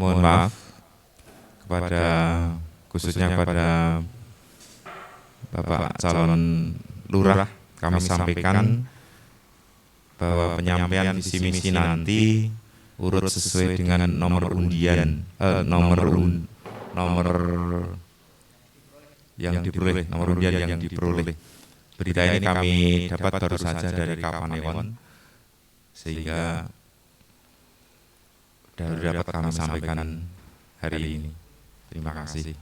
mohon maaf kepada khususnya kepada Bapak calon lurah, kami sampaikan bahwa penyampaian visi misi nanti urut sesuai dengan nomor undian, nomor yang diperoleh, nomor undian yang diperoleh. Berita ini kami dapat baru saja dari Kapanewon, sehingga dapat kami sampaikan hari ini. Terima kasih.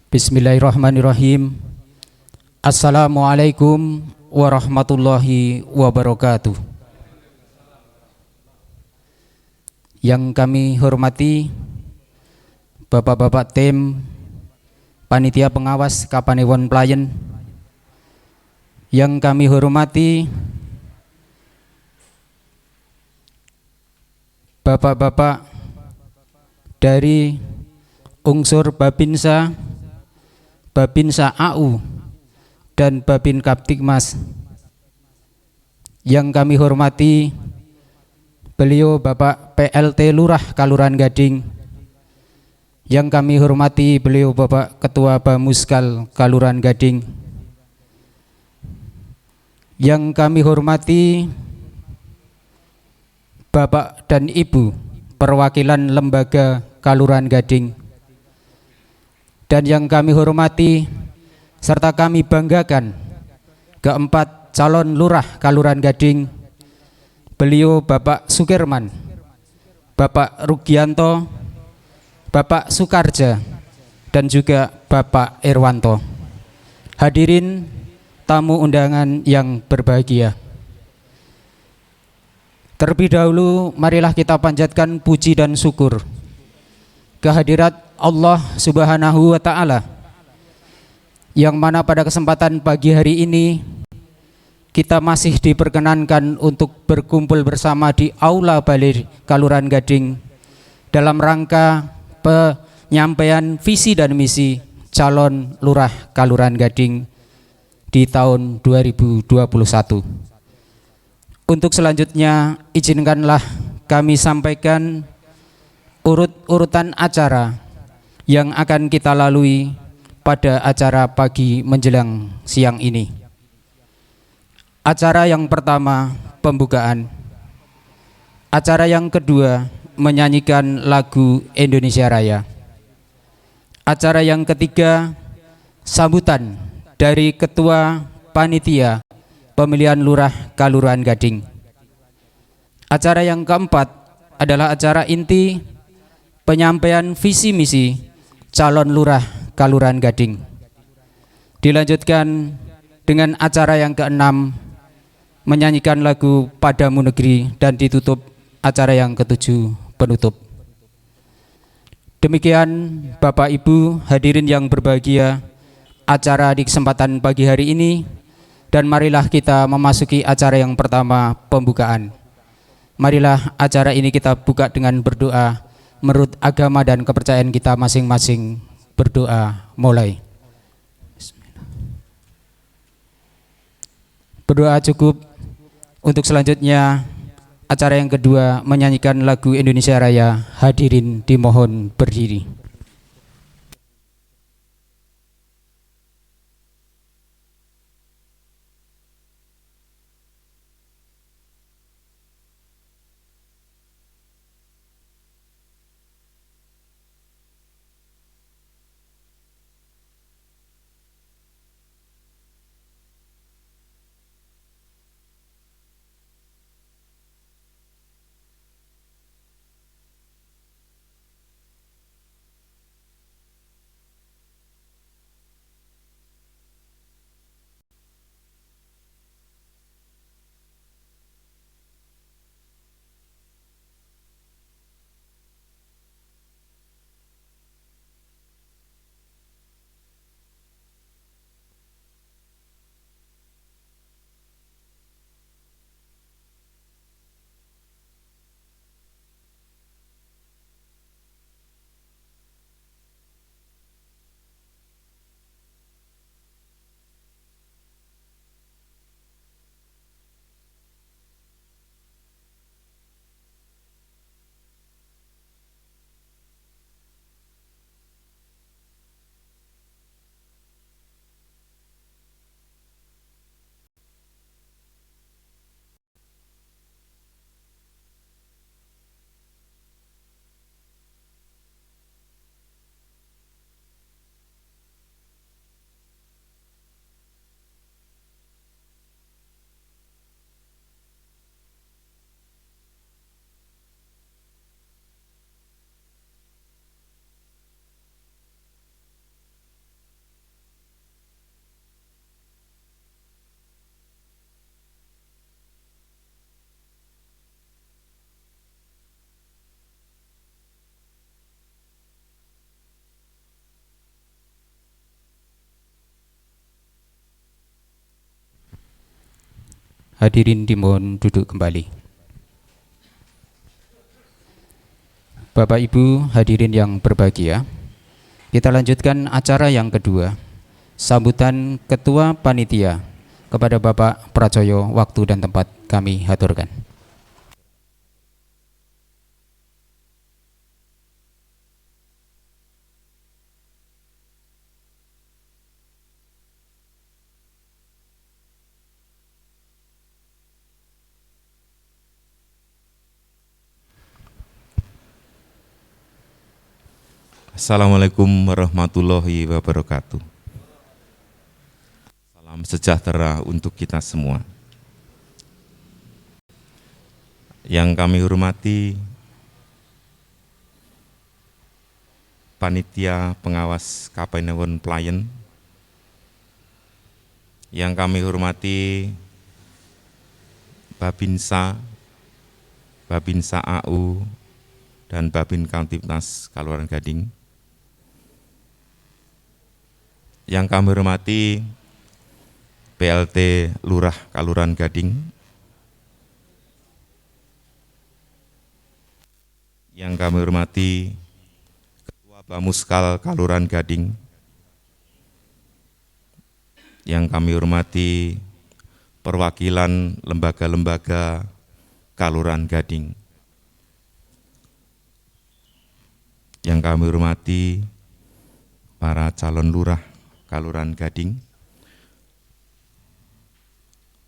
Bismillahirrahmanirrahim. Assalamualaikum warahmatullahi wabarakatuh. Yang kami hormati Bapak-bapak tim Panitia Pengawas Kapanewon Playen, yang kami hormati Bapak-bapak dari unsur Babinsa, Babinsa AU, dan Babin Kaptikmas. Yang kami hormati beliau Bapak PLT Lurah Kalurahan Gading. Yang kami hormati beliau Bapak Ketua Bamuskal Kalurahan Gading. Yang kami hormati Bapak dan Ibu perwakilan lembaga Kalurahan Gading. Dan yang kami hormati serta kami banggakan keempat calon lurah Kalurahan Gading, beliau Bapak Sukirman, Bapak Rugianto, Bapak Sukarja, dan juga Bapak Irwanto. Hadirin tamu undangan yang berbahagia, terlebih dahulu marilah kita panjatkan puji dan syukur kehadirat Allah Subhanahu wa Ta'ala, yang mana pada kesempatan pagi hari ini kita masih diperkenankan untuk berkumpul bersama di Aula Balai Kalurahan Gading dalam rangka penyampaian visi dan misi calon lurah Kalurahan Gading di tahun 2021. Untuk selanjutnya izinkanlah kami sampaikan urut-urutan acara yang akan kita lalui pada acara pagi menjelang siang ini. Acara yang pertama, pembukaan. Acara yang kedua, menyanyikan lagu Indonesia Raya. Acara yang ketiga, sambutan dari Ketua Panitia Pemilihan Lurah Kalurahan Gading. Acara yang keempat adalah acara inti penyampaian visi misi calon lurah Kalurahan Gading. Dilanjutkan dengan acara yang keenam, menyanyikan lagu Padamu Negeri, dan ditutup acara yang ketujuh, penutup. Demikian Bapak Ibu hadirin yang berbahagia, acara di kesempatan pagi hari ini, dan marilah kita memasuki acara yang pertama, pembukaan. Marilah acara ini kita buka dengan berdoa menurut agama dan kepercayaan kita masing-masing. Berdoa mulai. Berdoa cukup. Untuk selanjutnya acara yang kedua, menyanyikan lagu Indonesia Raya. Hadirin dimohon berdiri. Hadirin dimohon duduk kembali. Bapak Ibu hadirin yang berbahagia, Kita lanjutkan acara yang kedua, sambutan Ketua Panitia. Kepada Bapak Pracoyo, waktu dan tempat kami haturkan. Assalamualaikum warahmatullahi wabarakatuh. Salam sejahtera untuk kita semua. Yang kami hormati Panitia Pengawas Kapanewon Pelayan, yang kami hormati Babinsa, Babinsa AU, dan Babin Kamtibnas Kaluran Gading, yang kami hormati PLT Lurah Kaluran Gading, yang kami hormati Ketua Bamuskal Kaluran Gading, yang kami hormati perwakilan lembaga-lembaga Kaluran Gading, yang kami hormati para calon lurah Kaluran Gading,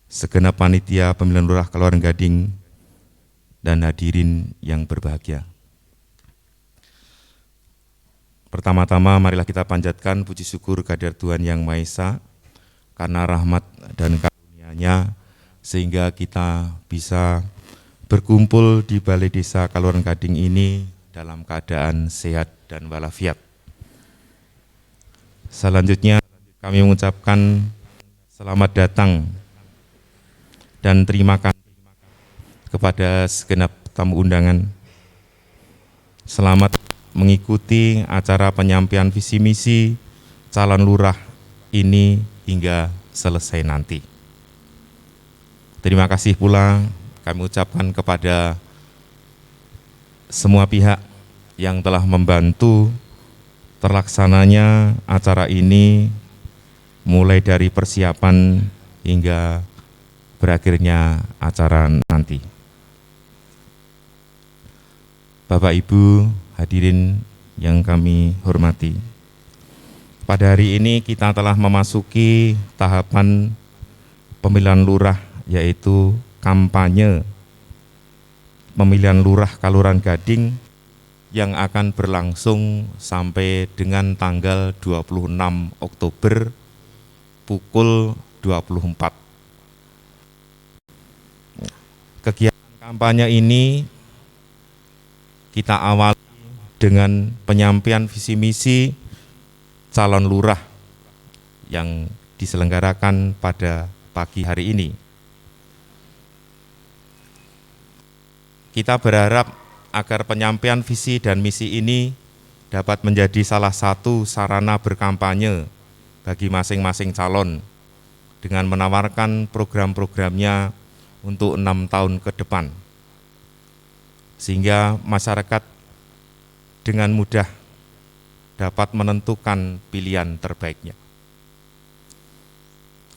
segenap panitia pemilihan lurah Kaluran Gading, dan hadirin yang berbahagia. Pertama-tama marilah kita panjatkan puji syukur kehadirat Tuhan Yang Maha Esa karena rahmat dan karunia-Nya sehingga kita bisa berkumpul di Balai Desa Kaluran Gading ini dalam keadaan sehat dan walafiat. Selanjutnya kami mengucapkan selamat datang dan terima kasih kepada segenap tamu undangan. Selamat mengikuti acara penyampaian visi misi calon lurah ini hingga selesai nanti. Terima kasih pula kami ucapkan kepada semua pihak yang telah membantu terlaksananya acara ini, mulai dari persiapan hingga berakhirnya acara nanti. Bapak Ibu hadirin yang kami hormati, pada hari ini kita telah memasuki tahapan pemilihan lurah, yaitu kampanye pemilihan lurah Kaluran Gading yang akan berlangsung sampai dengan tanggal 26 Oktober pukul 24. Kegiatan kampanye ini kita awali dengan penyampaian visi misi calon lurah yang diselenggarakan pada pagi hari ini. Kita berharap agar penyampaian visi dan misi ini dapat menjadi salah satu sarana berkampanye bagi masing-masing calon dengan menawarkan program-programnya untuk 6 tahun ke depan, sehingga masyarakat dengan mudah dapat menentukan pilihan terbaiknya.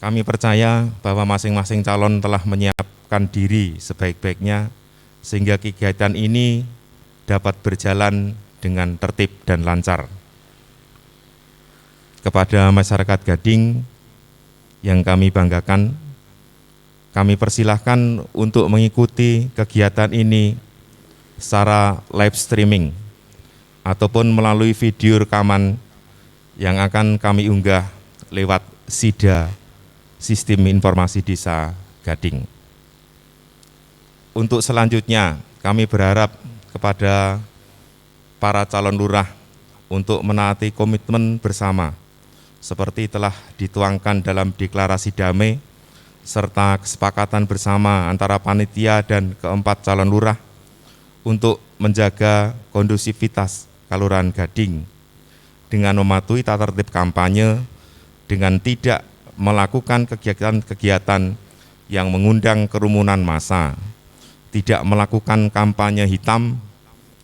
Kami percaya bahwa masing-masing calon telah menyiapkan diri sebaik-baiknya sehingga kegiatan ini dapat berjalan dengan tertib dan lancar. Kepada masyarakat Gading yang kami banggakan, kami persilahkan untuk mengikuti kegiatan ini secara live streaming ataupun melalui video rekaman yang akan kami unggah lewat SIDA, Sistem Informasi Desa Gading. Untuk selanjutnya, kami berharap kepada para calon lurah untuk menaati komitmen bersama, seperti telah dituangkan dalam deklarasi damai, serta kesepakatan bersama antara panitia dan keempat calon lurah untuk menjaga kondusivitas Kaluran Gading dengan mematuhi tata tertib kampanye dengan tidak melakukan kegiatan-kegiatan yang mengundang kerumunan massa, tidak melakukan kampanye hitam,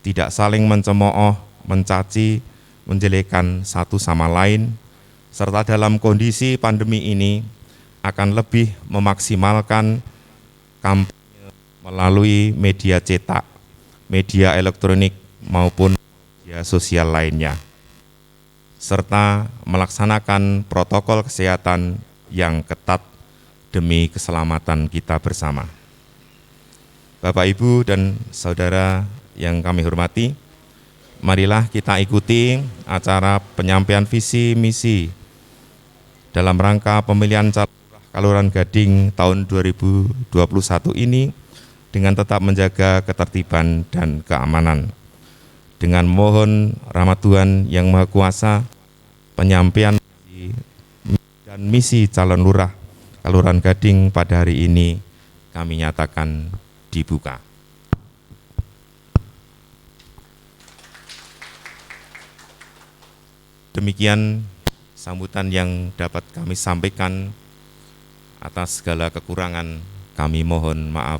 tidak saling mencemooh, mencaci, menjelekan satu sama lain, serta dalam kondisi pandemi ini akan lebih memaksimalkan kampanye melalui media cetak, media elektronik maupun media sosial lainnya, serta melaksanakan protokol kesehatan yang ketat demi keselamatan kita bersama. Bapak, Ibu, dan Saudara yang kami hormati, marilah kita ikuti acara penyampaian visi misi dalam rangka pemilihan calon Kelurahan Gading tahun 2021 ini dengan tetap menjaga ketertiban dan keamanan. Dengan mohon rahmat Tuhan Yang Maha Kuasa, penyampaian dan misi calon lurah Kelurahan Gading pada hari ini kami nyatakan dibuka. Demikian sambutan yang dapat kami sampaikan. Atas segala kekurangan kami mohon maaf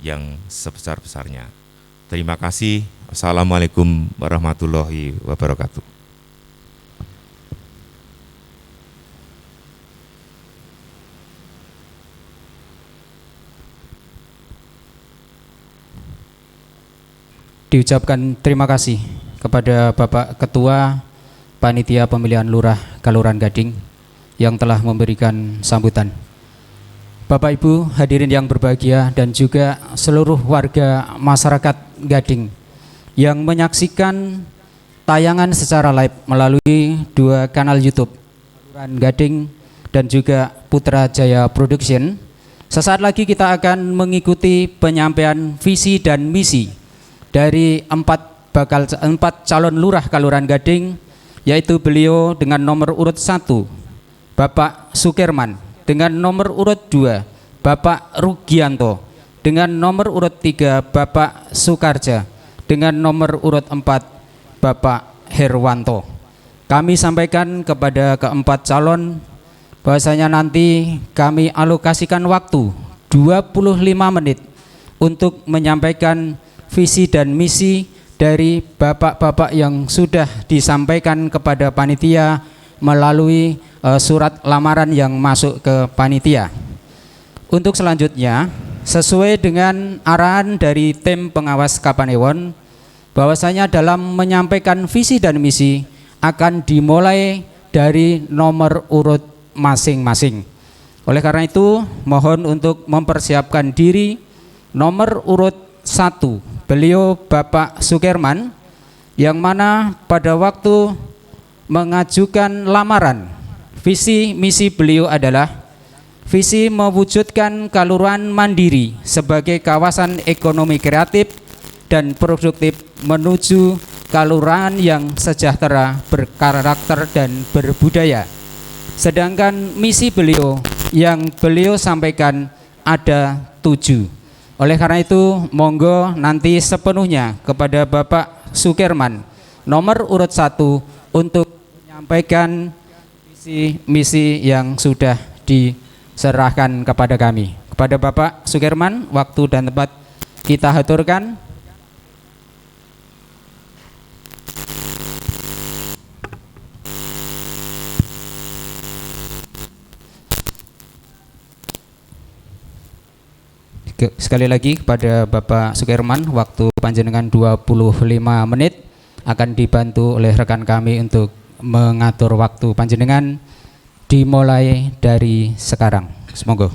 yang sebesar-besarnya. Terima kasih. Assalamualaikum warahmatullahi wabarakatuh. Diucapkan terima kasih kepada Bapak Ketua Panitia Pemilihan Lurah Kelurahan Gading yang telah memberikan sambutan. Bapak Ibu hadirin yang berbahagia dan juga seluruh warga masyarakat Gading yang menyaksikan tayangan secara live melalui dua kanal YouTube, Kelurahan Gading dan juga Putra Jaya Production. Sesaat lagi kita akan mengikuti penyampaian visi dan misi dari empat calon lurah Kelurahan Gading, yaitu beliau dengan nomor urut 1 Bapak Sukirman, dengan nomor urut 2 Bapak Rugianto, dengan nomor urut 3 Bapak Sukarja, dengan nomor urut 4 Bapak Herwanto. Kami sampaikan kepada keempat calon bahwasanya nanti kami alokasikan waktu 25 menit untuk menyampaikan visi dan misi dari bapak-bapak yang sudah disampaikan kepada panitia melalui surat lamaran yang masuk ke panitia. Untuk selanjutnya, sesuai dengan arahan dari tim pengawas Kapanewon, bahwasanya dalam menyampaikan visi dan misi akan dimulai dari nomor urut masing-masing. Oleh karena itu, mohon untuk mempersiapkan diri. Nomor urut 1, beliau Bapak Sukirman, yang mana pada waktu mengajukan lamaran, visi misi beliau adalah visi mewujudkan kelurahan mandiri sebagai kawasan ekonomi kreatif dan produktif menuju kelurahan yang sejahtera, berkarakter dan berbudaya. Sedangkan misi beliau yang beliau sampaikan ada 7. Oleh karena itu, monggo nanti sepenuhnya kepada Bapak Sukirman, nomor urut 1, untuk menyampaikan visi misi yang sudah diserahkan kepada kami. Kepada Bapak Sukirman, waktu dan tempat kita haturkan. Sekali lagi kepada Bapak Sukirman, waktu panjenengan 25 menit, akan dibantu oleh rekan kami untuk mengatur waktu panjenengan dimulai dari sekarang. Semoga.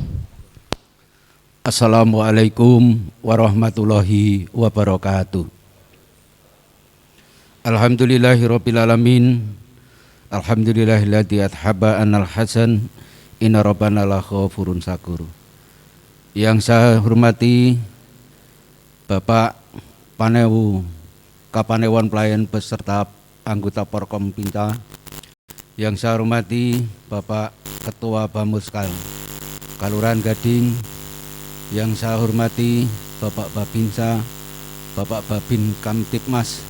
Assalamualaikum warahmatullahi wabarakatuh. Alhamdulillahirrabbilalamin. Alhamdulillahilladzi athaba anal hasan. Inna rabbana la ghafurun syakur. Yang saya hormati Bapak Panewu Kapanewon Pelayan beserta anggota Porkom Pinta. Yang saya hormati Bapak Ketua Bamuskal Kelurahan Gading. Yang saya hormati Bapak Babinsa, Bapak Babin Kamtipmas,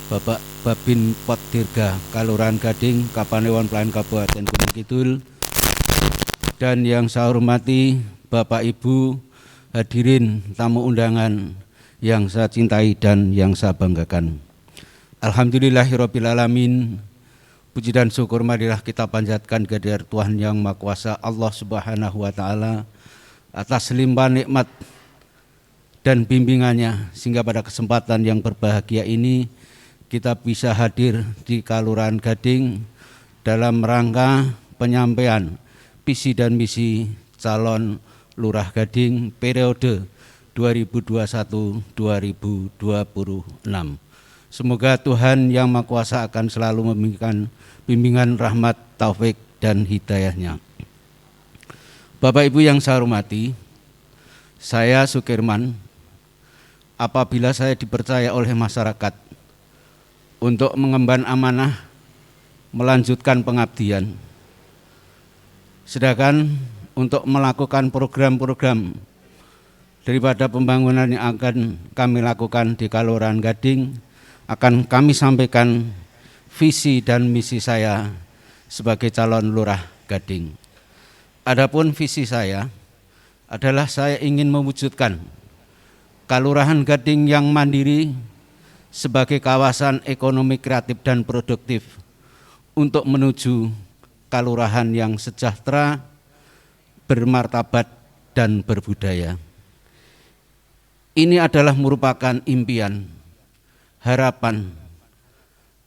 Bapak Babin Potdirga Kelurahan Gading, Kapanewon Pelayan Kabupaten Gunung Kidul. Dan yang saya hormati Bapak Ibu hadirin tamu undangan yang saya cintai dan yang saya banggakan. Alhamdulillahirabbil alamin. Puji dan syukur marilah kita panjatkan kehadirat Tuhan yang Maha Kuasa Allah Subhanahu wa taala atas limpahan nikmat dan bimbingannya sehingga pada kesempatan yang berbahagia ini kita bisa hadir di Kelurahan Gading dalam rangka penyampaian visi dan misi calon Lurah Gading periode 2021-2026. Semoga Tuhan yang Maha Kuasa akan selalu memberikan bimbingan rahmat, taufik dan hidayahnya. Bapak Ibu yang saya hormati, saya Sukirman, apabila saya dipercaya oleh masyarakat untuk mengemban amanah melanjutkan pengabdian, sedangkan untuk melakukan program-program daripada pembangunan yang akan kami lakukan di Kelurahan Gading, akan kami sampaikan visi dan misi saya sebagai calon Lurah Gading. Adapun visi saya adalah saya ingin mewujudkan Kelurahan Gading yang mandiri sebagai kawasan ekonomi kreatif dan produktif untuk menuju kelurahan yang sejahtera, bermartabat dan berbudaya. Ini adalah merupakan impian, harapan,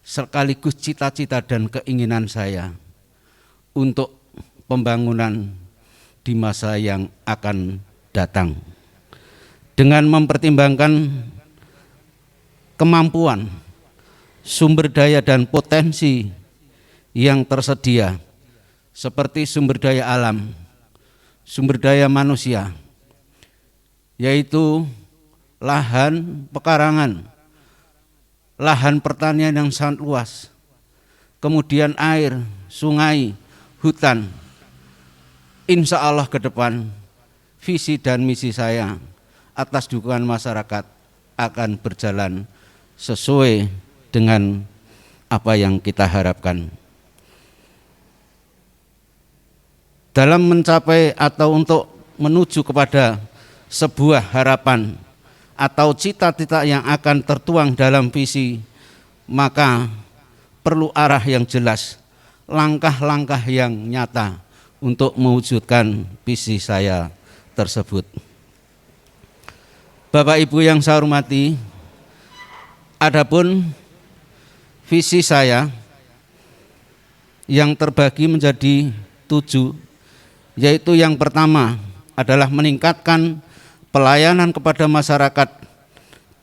sekaligus cita-cita dan keinginan saya untuk pembangunan di masa yang akan datang. Dengan mempertimbangkan kemampuan, sumber daya dan potensi yang tersedia seperti sumber daya alam, sumber daya manusia, yaitu lahan pekarangan, lahan pertanian yang sangat luas, kemudian air, sungai, hutan. Insya Allah ke depan visi dan misi saya atas dukungan masyarakat akan berjalan sesuai dengan apa yang kita harapkan. Dalam mencapai atau untuk menuju kepada sebuah harapan atau cita-cita yang akan tertuang dalam visi, maka perlu arah yang jelas, langkah-langkah yang nyata untuk mewujudkan visi saya tersebut. Bapak Ibu yang saya hormati, adapun visi saya yang terbagi menjadi 7, yaitu yang pertama adalah meningkatkan pelayanan kepada masyarakat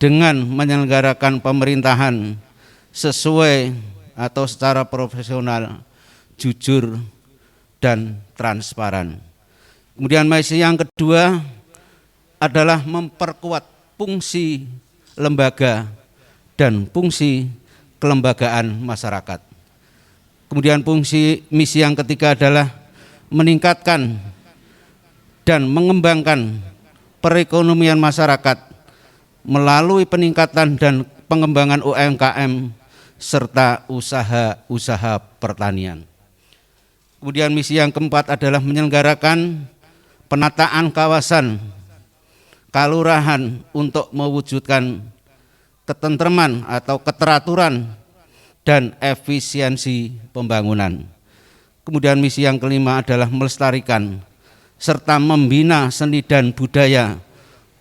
dengan menyelenggarakan pemerintahan sesuai atau secara profesional, jujur, dan transparan. Kemudian misi yang kedua adalah memperkuat fungsi lembaga dan fungsi kelembagaan masyarakat. Kemudian misi yang ketiga adalah meningkatkan dan mengembangkan perekonomian masyarakat melalui peningkatan dan pengembangan UMKM serta usaha-usaha pertanian. Kemudian misi yang keempat adalah menyelenggarakan penataan kawasan kelurahan untuk mewujudkan ketentraman atau keteraturan dan efisiensi pembangunan. Kemudian misi yang kelima adalah melestarikan serta membina seni dan budaya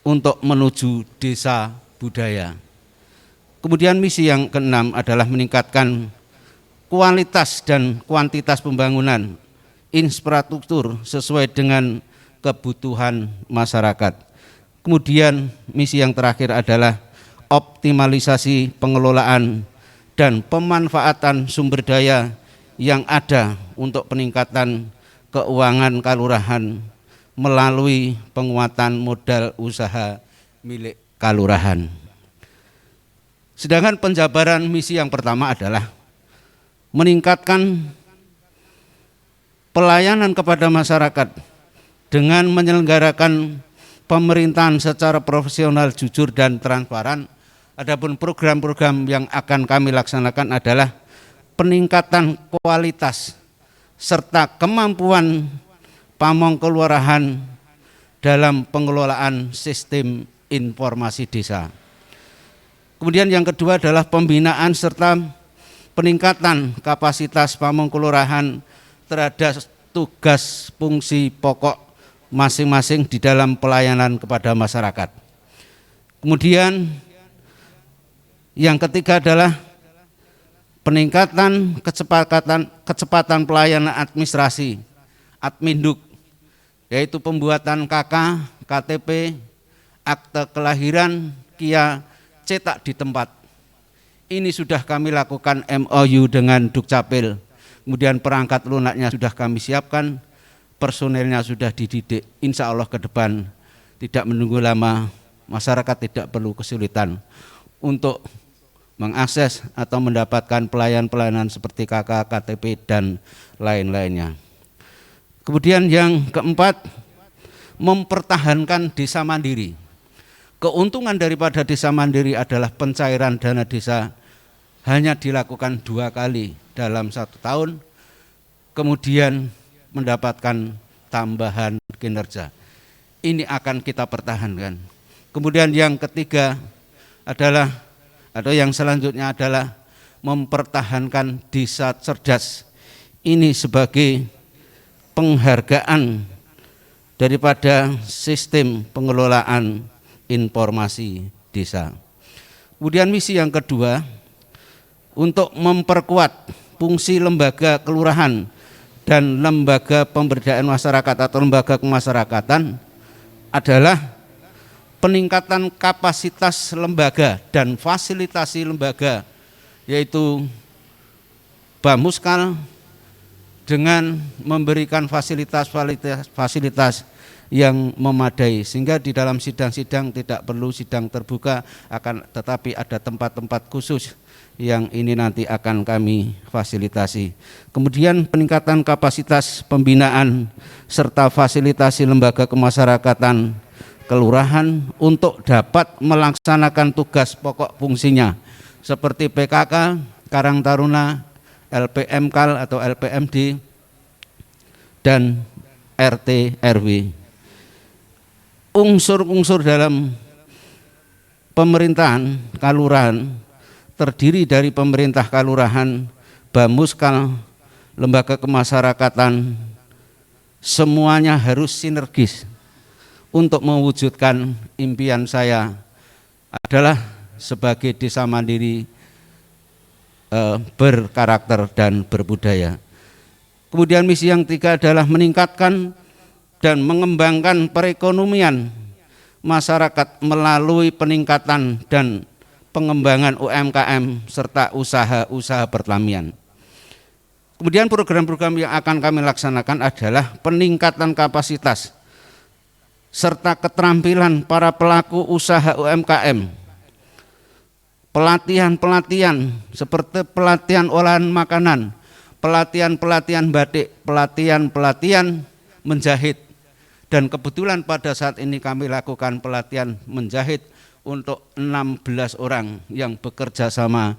untuk menuju desa budaya. Kemudian misi yang keenam adalah meningkatkan kualitas dan kuantitas pembangunan infrastruktur sesuai dengan kebutuhan masyarakat. Kemudian misi yang terakhir adalah optimalisasi pengelolaan dan pemanfaatan sumber daya yang ada untuk peningkatan keuangan kelurahan melalui penguatan modal usaha milik kelurahan. Sedangkan penjabaran misi yang pertama adalah meningkatkan pelayanan kepada masyarakat dengan menyelenggarakan pemerintahan secara profesional, jujur dan transparan. Adapun program-program yang akan kami laksanakan adalah peningkatan kualitas serta kemampuan pamong kelurahan dalam pengelolaan sistem informasi desa. Kemudian yang kedua adalah pembinaan serta peningkatan kapasitas pamong kelurahan terhadap tugas fungsi pokok masing-masing di dalam pelayanan kepada masyarakat. Kemudian yang ketiga adalah peningkatan kecepatan pelayanan administrasi Adminduk, yaitu pembuatan KK, KTP, akte kelahiran, KIA, cetak di tempat. Ini sudah kami lakukan MOU dengan Dukcapil. Kemudian perangkat lunaknya sudah kami siapkan, personelnya sudah dididik. Insya Allah ke depan tidak menunggu lama, masyarakat tidak perlu kesulitan untuk mengakses atau mendapatkan pelayanan seperti KK, KTP, dan lain-lainnya. Kemudian yang keempat, mempertahankan desa mandiri. Keuntungan daripada desa mandiri adalah pencairan dana desa hanya dilakukan 2 kali dalam 1 tahun, kemudian mendapatkan tambahan kinerja. Ini akan kita pertahankan. Kemudian yang ketiga adalah, atau yang selanjutnya adalah mempertahankan desa cerdas. Ini sebagai penghargaan daripada sistem pengelolaan informasi desa. Kemudian misi yang kedua, untuk memperkuat fungsi lembaga kelurahan dan lembaga pemberdayaan masyarakat atau lembaga kemasyarakatan adalah peningkatan kapasitas lembaga dan fasilitasi lembaga, yaitu Bamuskal dengan memberikan fasilitas yang memadai, sehingga di dalam sidang-sidang tidak perlu sidang terbuka, tetapi ada tempat-tempat khusus yang ini nanti akan kami fasilitasi. Kemudian peningkatan kapasitas pembinaan serta fasilitasi lembaga kemasyarakatan kelurahan untuk dapat melaksanakan tugas pokok fungsinya seperti PKK, Karang Taruna, LPMKAL atau LPMD, dan RT RW. Unsur-unsur dalam pemerintahan kelurahan terdiri dari pemerintah kelurahan, Bamuskal, lembaga kemasyarakatan, semuanya harus sinergis untuk mewujudkan impian saya adalah sebagai desa mandiri berkarakter dan berbudaya. Kemudian misi yang ketiga adalah meningkatkan dan mengembangkan perekonomian masyarakat melalui peningkatan dan pengembangan UMKM serta usaha-usaha pertanian. Kemudian program-program yang akan kami laksanakan adalah peningkatan kapasitas serta keterampilan para pelaku usaha UMKM, pelatihan-pelatihan seperti pelatihan olahan makanan, pelatihan-pelatihan batik, pelatihan-pelatihan menjahit, dan kebetulan pada saat ini kami lakukan pelatihan menjahit untuk 16 orang yang bekerja sama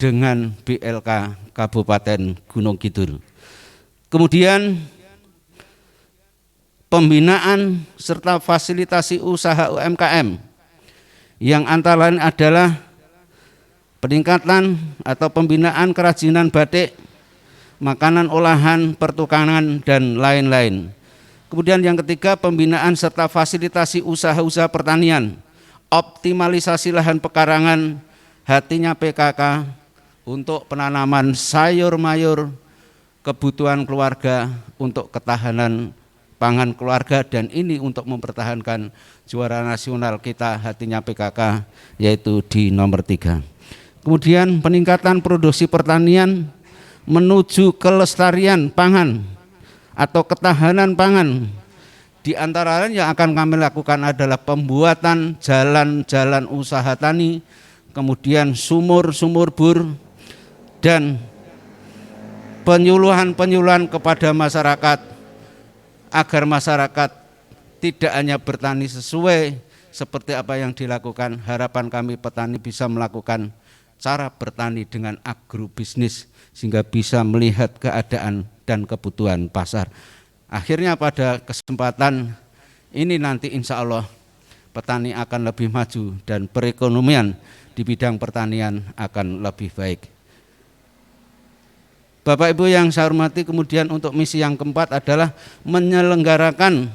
dengan BLK Kabupaten Gunung Kidul. Kemudian pembinaan serta fasilitasi usaha UMKM yang antara lain adalah peningkatan atau pembinaan kerajinan batik, makanan olahan, pertukangan, dan lain-lain. Kemudian yang ketiga, pembinaan serta fasilitasi usaha-usaha pertanian, optimalisasi lahan pekarangan, hatinya PKK untuk penanaman sayur mayur, kebutuhan keluarga untuk ketahanan pangan keluarga, dan ini untuk mempertahankan juara nasional kita hatinya PKK, yaitu di nomor 3. Kemudian peningkatan produksi pertanian menuju kelestarian pangan atau ketahanan pangan. Di antara lain yang akan kami lakukan adalah pembuatan jalan-jalan usaha tani, kemudian sumur-sumur bor, dan penyuluhan-penyuluhan kepada masyarakat agar masyarakat tidak hanya bertani sesuai seperti apa yang dilakukan. Harapan kami petani bisa melakukan cara bertani dengan agrobisnis sehingga bisa melihat keadaan dan kebutuhan pasar. Akhirnya pada kesempatan ini nanti insya Allah petani akan lebih maju dan perekonomian di bidang pertanian akan lebih baik. Bapak Ibu yang saya hormati, kemudian untuk misi yang keempat adalah menyelenggarakan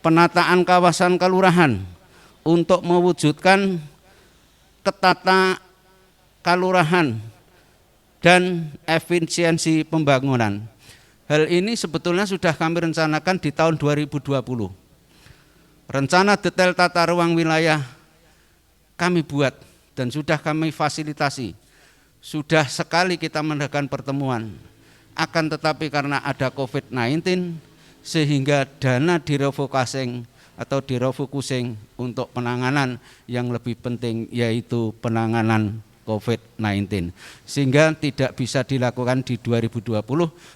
penataan kawasan kelurahan untuk mewujudkan ketata kelurahan dan efisiensi pembangunan. Hal ini sebetulnya sudah kami rencanakan di tahun 2020. Rencana detail tata ruang wilayah kami buat dan sudah kami fasilitasi. Sudah sekali kita mengadakan pertemuan. Akan tetapi karena ada COVID-19 sehingga dana direfocusing atau direfocusing untuk penanganan yang lebih penting, yaitu penanganan COVID-19, sehingga tidak bisa dilakukan di 2020.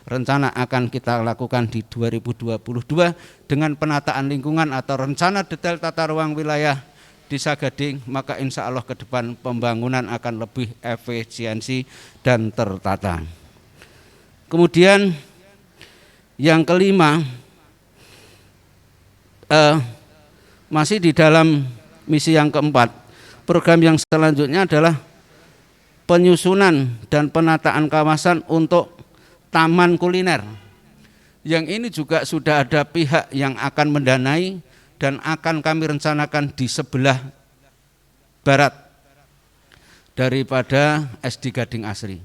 Rencana akan kita lakukan di 2022 dengan penataan lingkungan atau rencana detail tata ruang wilayah Desa Gading, maka insya Allah ke depan pembangunan akan lebih efisiensi dan tertata. Kemudian yang kelima, masih di dalam misi yang keempat, program yang selanjutnya adalah penyusunan dan penataan kawasan untuk taman kuliner. Yang ini juga sudah ada pihak yang akan mendanai dan akan kami rencanakan di sebelah barat daripada SD Gading Asri.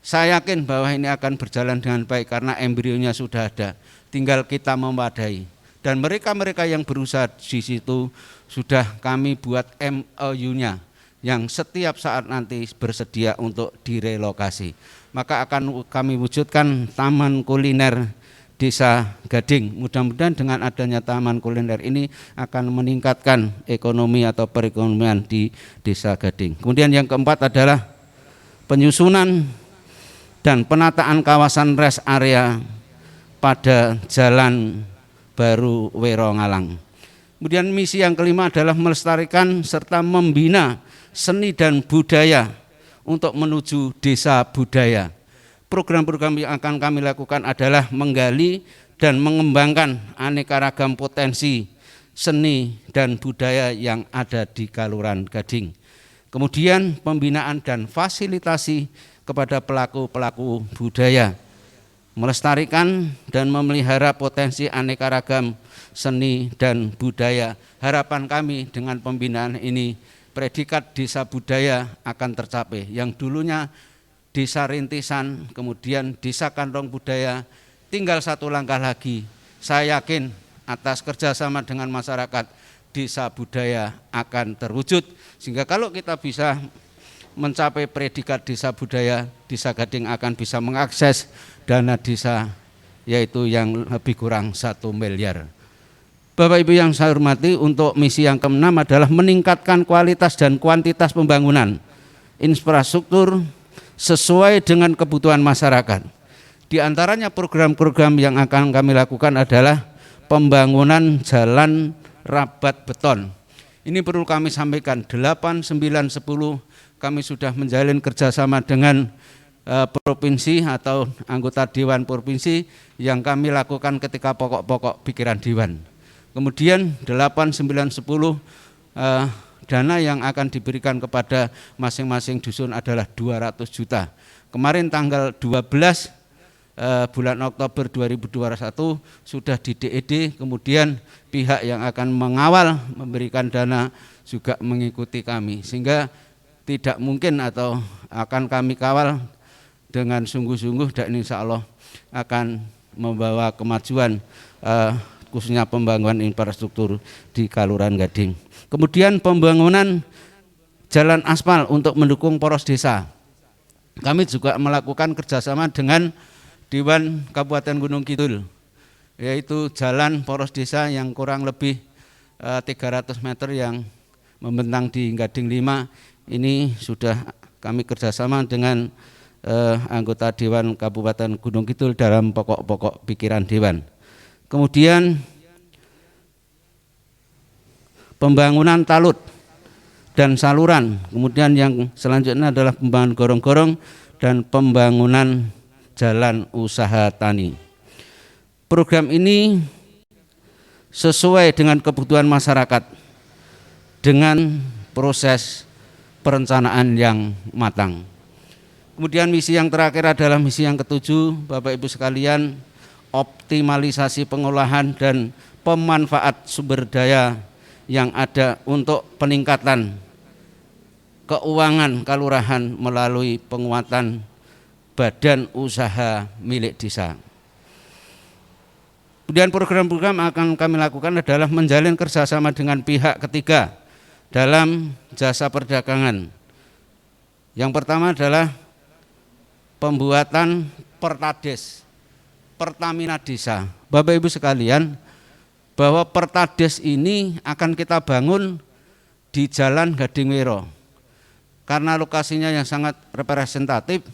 Saya yakin bahwa ini akan berjalan dengan baik karena embrionya sudah ada, tinggal kita memadai. Dan mereka-mereka yang berusaha di situ sudah kami buat MOU-nya yang setiap saat nanti bersedia untuk direlokasi. Maka akan kami wujudkan taman kuliner Desa Gading. Mudah-mudahan dengan adanya taman kuliner ini akan meningkatkan ekonomi atau perekonomian di Desa Gading. Kemudian yang keempat adalah penyusunan dan penataan kawasan rest area pada Jalan Baru Werongalang. Kemudian misi yang kelima adalah melestarikan serta membina seni dan budaya untuk menuju desa budaya. Program-program yang akan kami lakukan adalah menggali dan mengembangkan aneka ragam potensi seni dan budaya yang ada di Kelurahan Gading. Kemudian pembinaan dan fasilitasi kepada pelaku-pelaku budaya, melestarikan dan memelihara potensi aneka ragam seni dan budaya. Harapan kami dengan pembinaan ini, predikat desa budaya akan tercapai. Yang dulunya desa rintisan, kemudian desa kantong budaya, tinggal satu langkah lagi. Saya yakin atas kerjasama dengan masyarakat, desa budaya akan terwujud. Sehingga kalau kita bisa mencapai predikat desa budaya, Desa Gading akan bisa mengakses dana desa, yaitu yang lebih kurang 1 miliar. Bapak Ibu yang saya hormati, untuk misi yang keenam adalah meningkatkan kualitas dan kuantitas pembangunan infrastruktur sesuai dengan kebutuhan masyarakat. Di antaranya program-program yang akan kami lakukan adalah pembangunan jalan rabat beton. Ini perlu kami sampaikan, 8, 9, 10 kami sudah menjalin kerjasama dengan provinsi atau anggota Dewan Provinsi yang kami lakukan ketika pokok-pokok pikiran Dewan. Kemudian 8, 9, 10 dana yang akan diberikan kepada masing-masing dusun adalah 200 juta. Kemarin tanggal 12 bulan Oktober 2021 sudah di DED, kemudian pihak yang akan mengawal memberikan dana juga mengikuti kami, sehingga tidak mungkin atau akan kami kawal dengan sungguh-sungguh dan insya Allah akan membawa kemajuan khususnya pembangunan infrastruktur di Kelurahan Gading. Kemudian pembangunan jalan aspal untuk mendukung poros desa. Kami juga melakukan kerjasama dengan Dewan Kabupaten Gunung Kidul, yaitu jalan poros desa yang kurang lebih 300 meter yang membentang di Gading 5. Ini sudah kami kerjasama dengan anggota Dewan Kabupaten Gunung Kidul dalam pokok-pokok pikiran Dewan. Kemudian pembangunan talut dan saluran. Kemudian yang selanjutnya adalah pembangunan gorong-gorong dan pembangunan jalan usaha tani. Program ini sesuai dengan kebutuhan masyarakat dengan proses perencanaan yang matang. Kemudian misi yang terakhir adalah misi yang ketujuh, Bapak Ibu sekalian, optimalisasi pengolahan dan pemanfaat sumber daya yang ada untuk peningkatan keuangan kelurahan melalui penguatan badan usaha milik desa. Kemudian program-program akan kami lakukan adalah menjalin kerjasama dengan pihak ketiga dalam jasa perdagangan. Yang pertama adalah pembuatan Pertades, Pertamina Desa. Bapak Ibu sekalian, bahwa Pertades ini akan kita bangun di Jalan Gadingwiro. Karena lokasinya yang sangat representatif,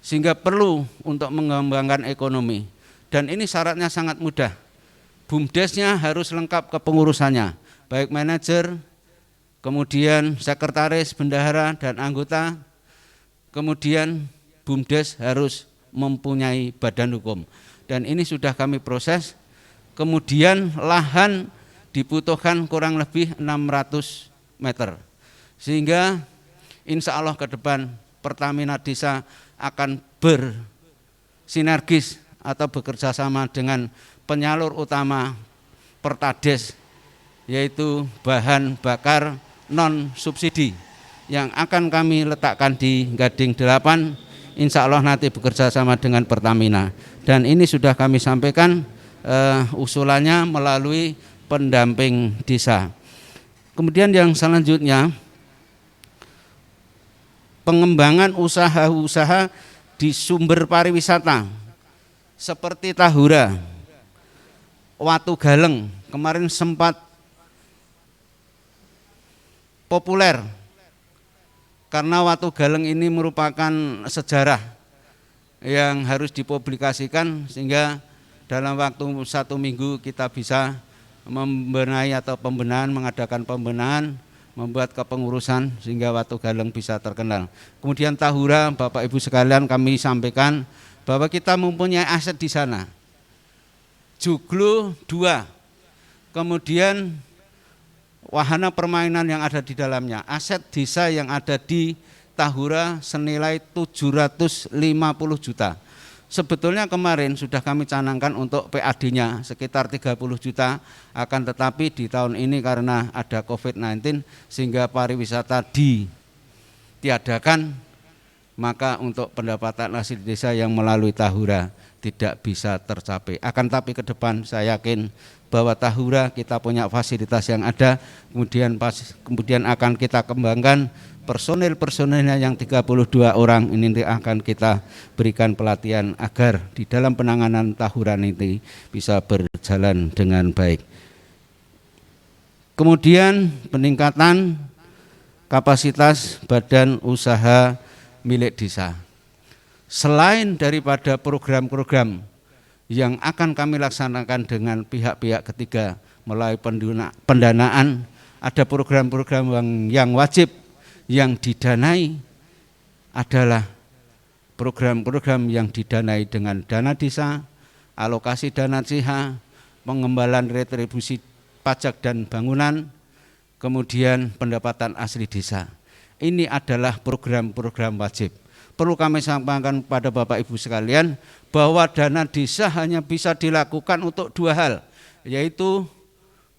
sehingga perlu untuk mengembangkan ekonomi. Dan ini syaratnya sangat mudah. BUMDesnya harus lengkap kepengurusannya, baik manajer, kemudian sekretaris, bendahara, dan anggota. Kemudian BUMDes harus mempunyai badan hukum. Dan ini sudah kami proses. Kemudian lahan dibutuhkan kurang lebih 600 meter. Sehingga insya Allah ke depan Pertamina Desa akan bersinergis atau bekerja sama dengan penyalur utama Pertades, yaitu bahan bakar non subsidi yang akan kami letakkan di Gading 8, insya Allah nanti bekerja sama dengan Pertamina. Dan ini sudah kami sampaikan usulannya melalui pendamping desa. Kemudian yang selanjutnya, pengembangan usaha-usaha di sumber pariwisata seperti Tahura, Watu Galeng kemarin sempat populer karena Watu Galeng ini merupakan sejarah yang harus dipublikasikan, sehingga dalam waktu 1 minggu kita bisa membenahi atau pembenahan, mengadakan pembenahan, membuat kepengurusan sehingga Watu Galeng bisa terkenal. Kemudian Tahura, Bapak Ibu sekalian, kami sampaikan bahwa kita mempunyai aset di sana. Joglo 2, kemudian wahana permainan yang ada di dalamnya. Aset desa yang ada di Tahura senilai 750 juta. Sebetulnya kemarin sudah kami canangkan untuk PAD-nya sekitar 30 juta, akan tetapi di tahun ini karena ada COVID-19 sehingga pariwisata ditiadakan, maka untuk pendapatan hasil desa yang melalui Tahura tidak bisa tercapai. Akan tapi ke depan saya yakin bahwa Tahura kita punya fasilitas yang ada, kemudian akan kita kembangkan personil-personilnya yang 32 orang ini akan kita berikan pelatihan agar di dalam penanganan Tahura ini bisa berjalan dengan baik. Kemudian peningkatan kapasitas badan usaha milik desa. Selain daripada program-program yang akan kami laksanakan dengan pihak-pihak ketiga melalui pendanaan, ada program-program yang wajib yang didanai adalah program-program yang didanai dengan dana desa, alokasi dana desa, pengembalan retribusi pajak dan bangunan, kemudian pendapatan asli desa. Ini adalah program-program wajib. Perlu kami sampaikan kepada Bapak Ibu sekalian bahwa dana desa hanya bisa dilakukan untuk 2 hal, yaitu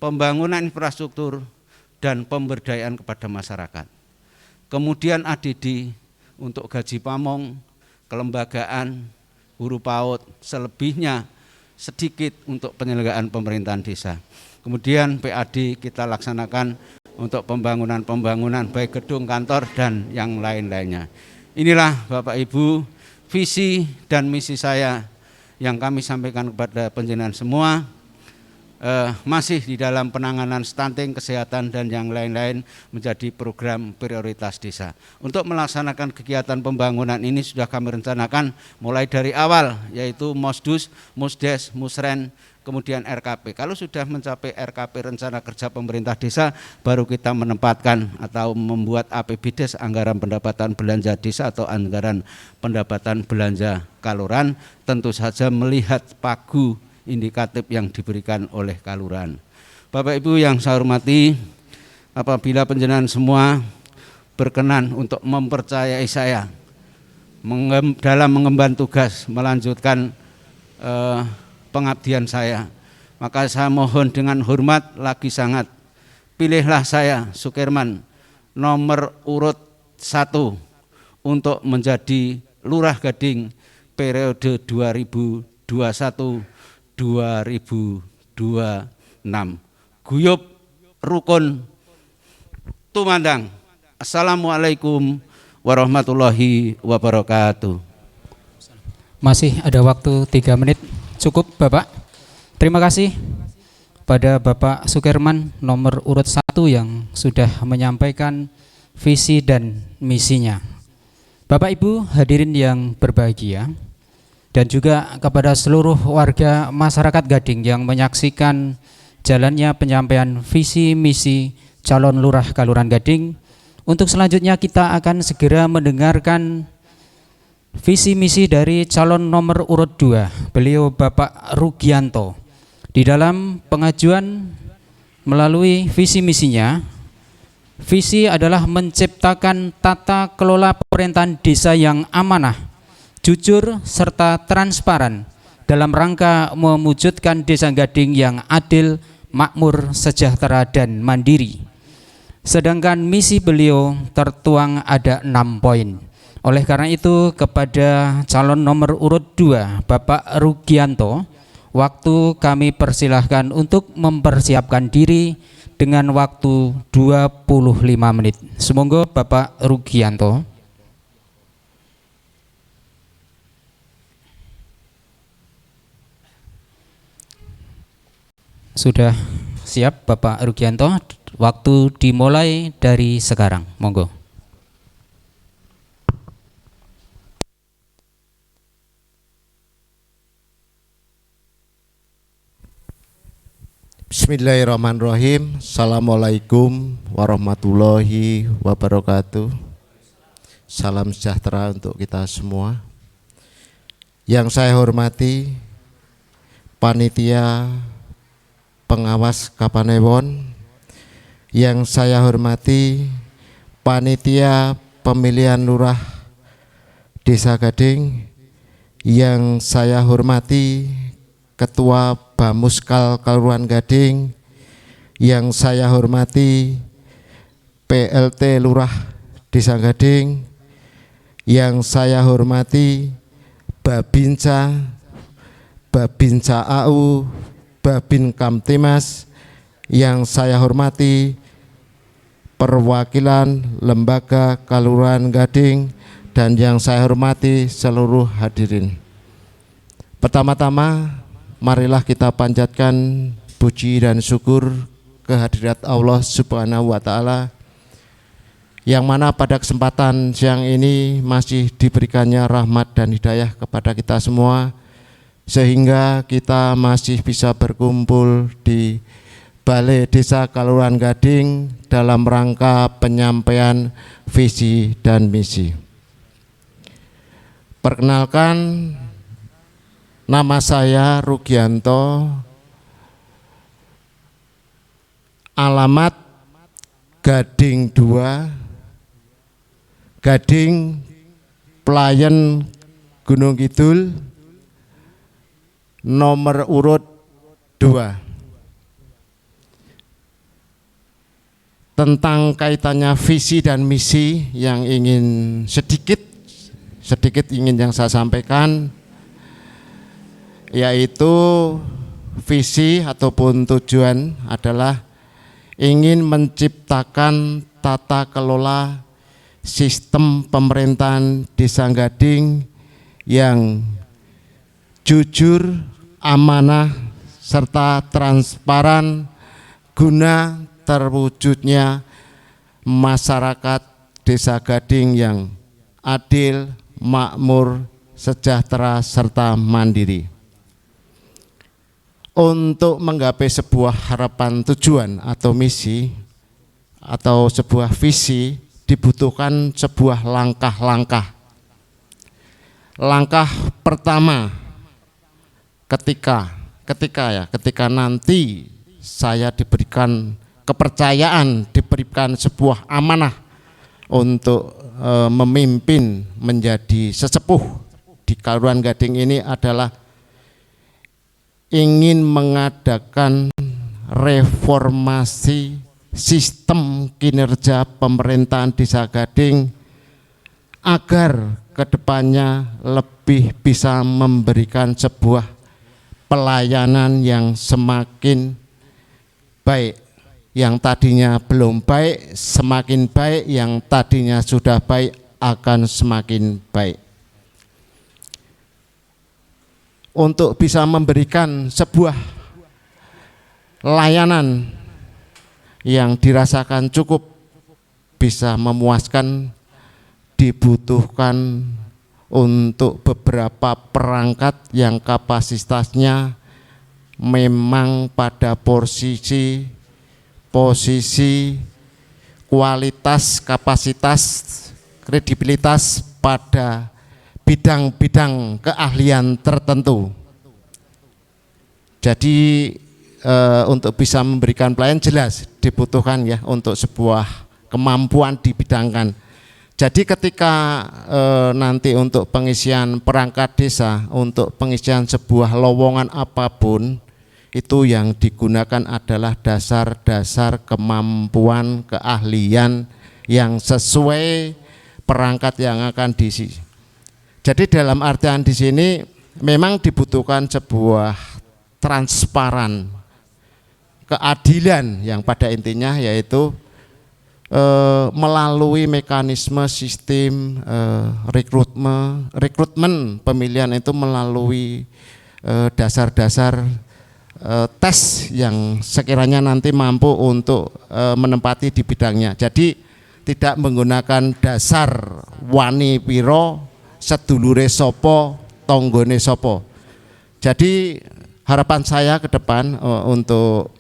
pembangunan infrastruktur dan pemberdayaan kepada masyarakat. Kemudian ADD untuk gaji pamong, kelembagaan, guru PAUD, selebihnya sedikit untuk penyelenggaraan pemerintahan desa. Kemudian PAD kita laksanakan untuk pembangunan baik gedung, kantor, dan yang lain-lainnya. Inilah Bapak Ibu visi dan misi saya yang kami sampaikan kepada panjenengan semua. Masih di dalam penanganan stunting, kesehatan, dan yang lain-lain menjadi program prioritas desa. Untuk melaksanakan kegiatan pembangunan ini sudah kami rencanakan mulai dari awal, yaitu Mosdus, Musdes, Musren, kemudian RKP. Kalau sudah mencapai RKP rencana kerja pemerintah desa, baru kita menempatkan atau membuat APBDes, anggaran pendapatan belanja desa atau anggaran pendapatan belanja kelurahan, tentu saja melihat pagu indikatif yang diberikan oleh kelurahan. Bapak Ibu yang saya hormati, apabila panjenengan semua berkenan untuk mempercayai saya dalam mengemban tugas melanjutkan pengabdian saya. Maka saya mohon dengan hormat lagi sangat, pilihlah saya Sukirman nomor urut 1 untuk menjadi Lurah Gading periode 2021-2026. Guyub rukun tumandang. Assalamualaikum warahmatullahi wabarakatuh. Masih ada waktu 3 menit. Cukup Bapak. Terima kasih pada Bapak Sukirman nomor urut 1 yang sudah menyampaikan visi dan misinya. Bapak Ibu hadirin yang berbahagia, dan juga kepada seluruh warga masyarakat Gading yang menyaksikan jalannya penyampaian visi misi calon lurah Kelurahan Gading. Untuk selanjutnya kita akan segera mendengarkan visi misi dari calon nomor urut 2, beliau Bapak Rugianto. Di dalam pengajuan melalui visi misinya, visi adalah menciptakan tata kelola pemerintahan desa yang amanah, jujur, serta transparan dalam rangka mewujudkan Desa Gading yang adil, makmur, sejahtera, dan mandiri. Sedangkan misi beliau tertuang ada 6 poin. Oleh karena itu kepada calon nomor urut 2 Bapak Rugianto, waktu kami persilahkan untuk mempersiapkan diri dengan waktu 25 menit. Semoga Bapak Rugianto. Sudah siap Bapak Rugianto? Waktu dimulai dari sekarang. Monggo. Bismillahirrahmanirrahim. Assalamualaikum warahmatullahi wabarakatuh. Salam sejahtera untuk kita semua. Yang saya hormati panitia pengawas Kapanewon, yang saya hormati panitia pemilihan lurah Desa Gading, yang saya hormati Ketua Bamuskal Kelurahan Gading, yang saya hormati PLT Lurah Desa Gading, yang saya hormati Babinsa, Babinsa AU, Babin Kamtimas, yang saya hormati perwakilan lembaga Kelurahan Gading, dan yang saya hormati seluruh hadirin. Pertama-tama marilah kita panjatkan puji dan syukur kehadirat Allah Subhanahu wa Ta'ala, yang mana pada kesempatan siang ini masih diberikannya rahmat dan hidayah kepada kita semua, sehingga kita masih bisa berkumpul di Balai Desa Kelurahan Gading dalam rangka penyampaian visi dan misi. Perkenalkan, nama saya Rugianto, alamat Gading 2, Gading, Pelayan, Gunung Kidul, nomor urut 2. Tentang kaitannya visi dan misi yang ingin sedikit ingin yang saya sampaikan, yaitu visi ataupun tujuan adalah ingin menciptakan tata kelola sistem pemerintahan Desa Gading yang jujur, amanah, serta transparan guna terwujudnya masyarakat Desa Gading yang adil, makmur, sejahtera, serta mandiri. Untuk menggapai sebuah harapan tujuan atau misi atau sebuah visi dibutuhkan sebuah langkah-langkah. Langkah pertama ketika nanti saya diberikan kepercayaan, diberikan sebuah amanah untuk memimpin menjadi sesepuh di Kelurahan Gading ini adalah ingin mengadakan reformasi sistem kinerja pemerintahan Desa Gading agar kedepannya lebih bisa memberikan sebuah pelayanan yang semakin baik, yang tadinya belum baik semakin baik, yang tadinya sudah baik akan semakin baik. Untuk bisa memberikan sebuah layanan yang dirasakan cukup bisa memuaskan, dibutuhkan untuk beberapa perangkat yang kapasitasnya memang pada posisi kualitas, kapasitas, kredibilitas pada bidang-bidang keahlian tertentu. Jadi untuk bisa memberikan pelayanan jelas dibutuhkan ya untuk sebuah kemampuan dibidangkan. Jadi ketika nanti untuk pengisian perangkat desa, untuk pengisian sebuah lowongan apapun, itu yang digunakan adalah dasar-dasar kemampuan keahlian yang sesuai perangkat yang akan diisi. Jadi dalam artian di sini memang dibutuhkan sebuah transparan, keadilan yang pada intinya yaitu melalui mekanisme sistem rekrutmen pemilihan itu melalui dasar-dasar tes yang sekiranya nanti mampu untuk menempati di bidangnya. Jadi tidak menggunakan dasar wani piro, sedulure sopo, tonggone sopo. Jadi harapan saya ke depan untuk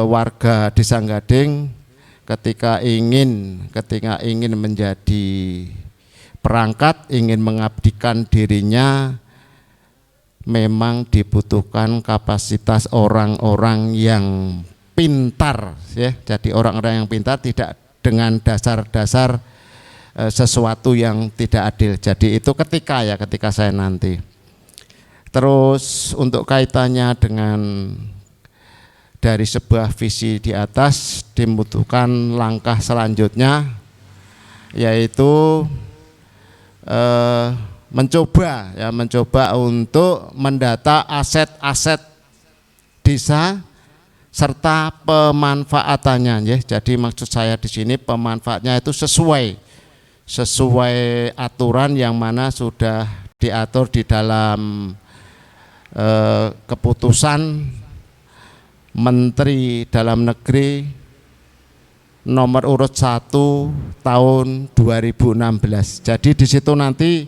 warga Desa Gading ketika ingin menjadi perangkat, ingin mengabdikan dirinya, memang dibutuhkan kapasitas orang-orang yang pintar ya. Jadi orang-orang yang pintar, tidak dengan dasar-dasar sesuatu yang tidak adil. Jadi itu ketika saya nanti. Terus untuk kaitannya dengan dari sebuah visi di atas dibutuhkan langkah selanjutnya, yaitu mencoba untuk mendata aset-aset desa serta pemanfaatannya ya. Jadi maksud saya di sini pemanfaatnya itu sesuai aturan yang mana sudah diatur di dalam keputusan Menteri Dalam Negeri nomor urut 1 tahun 2016. Jadi di situ nanti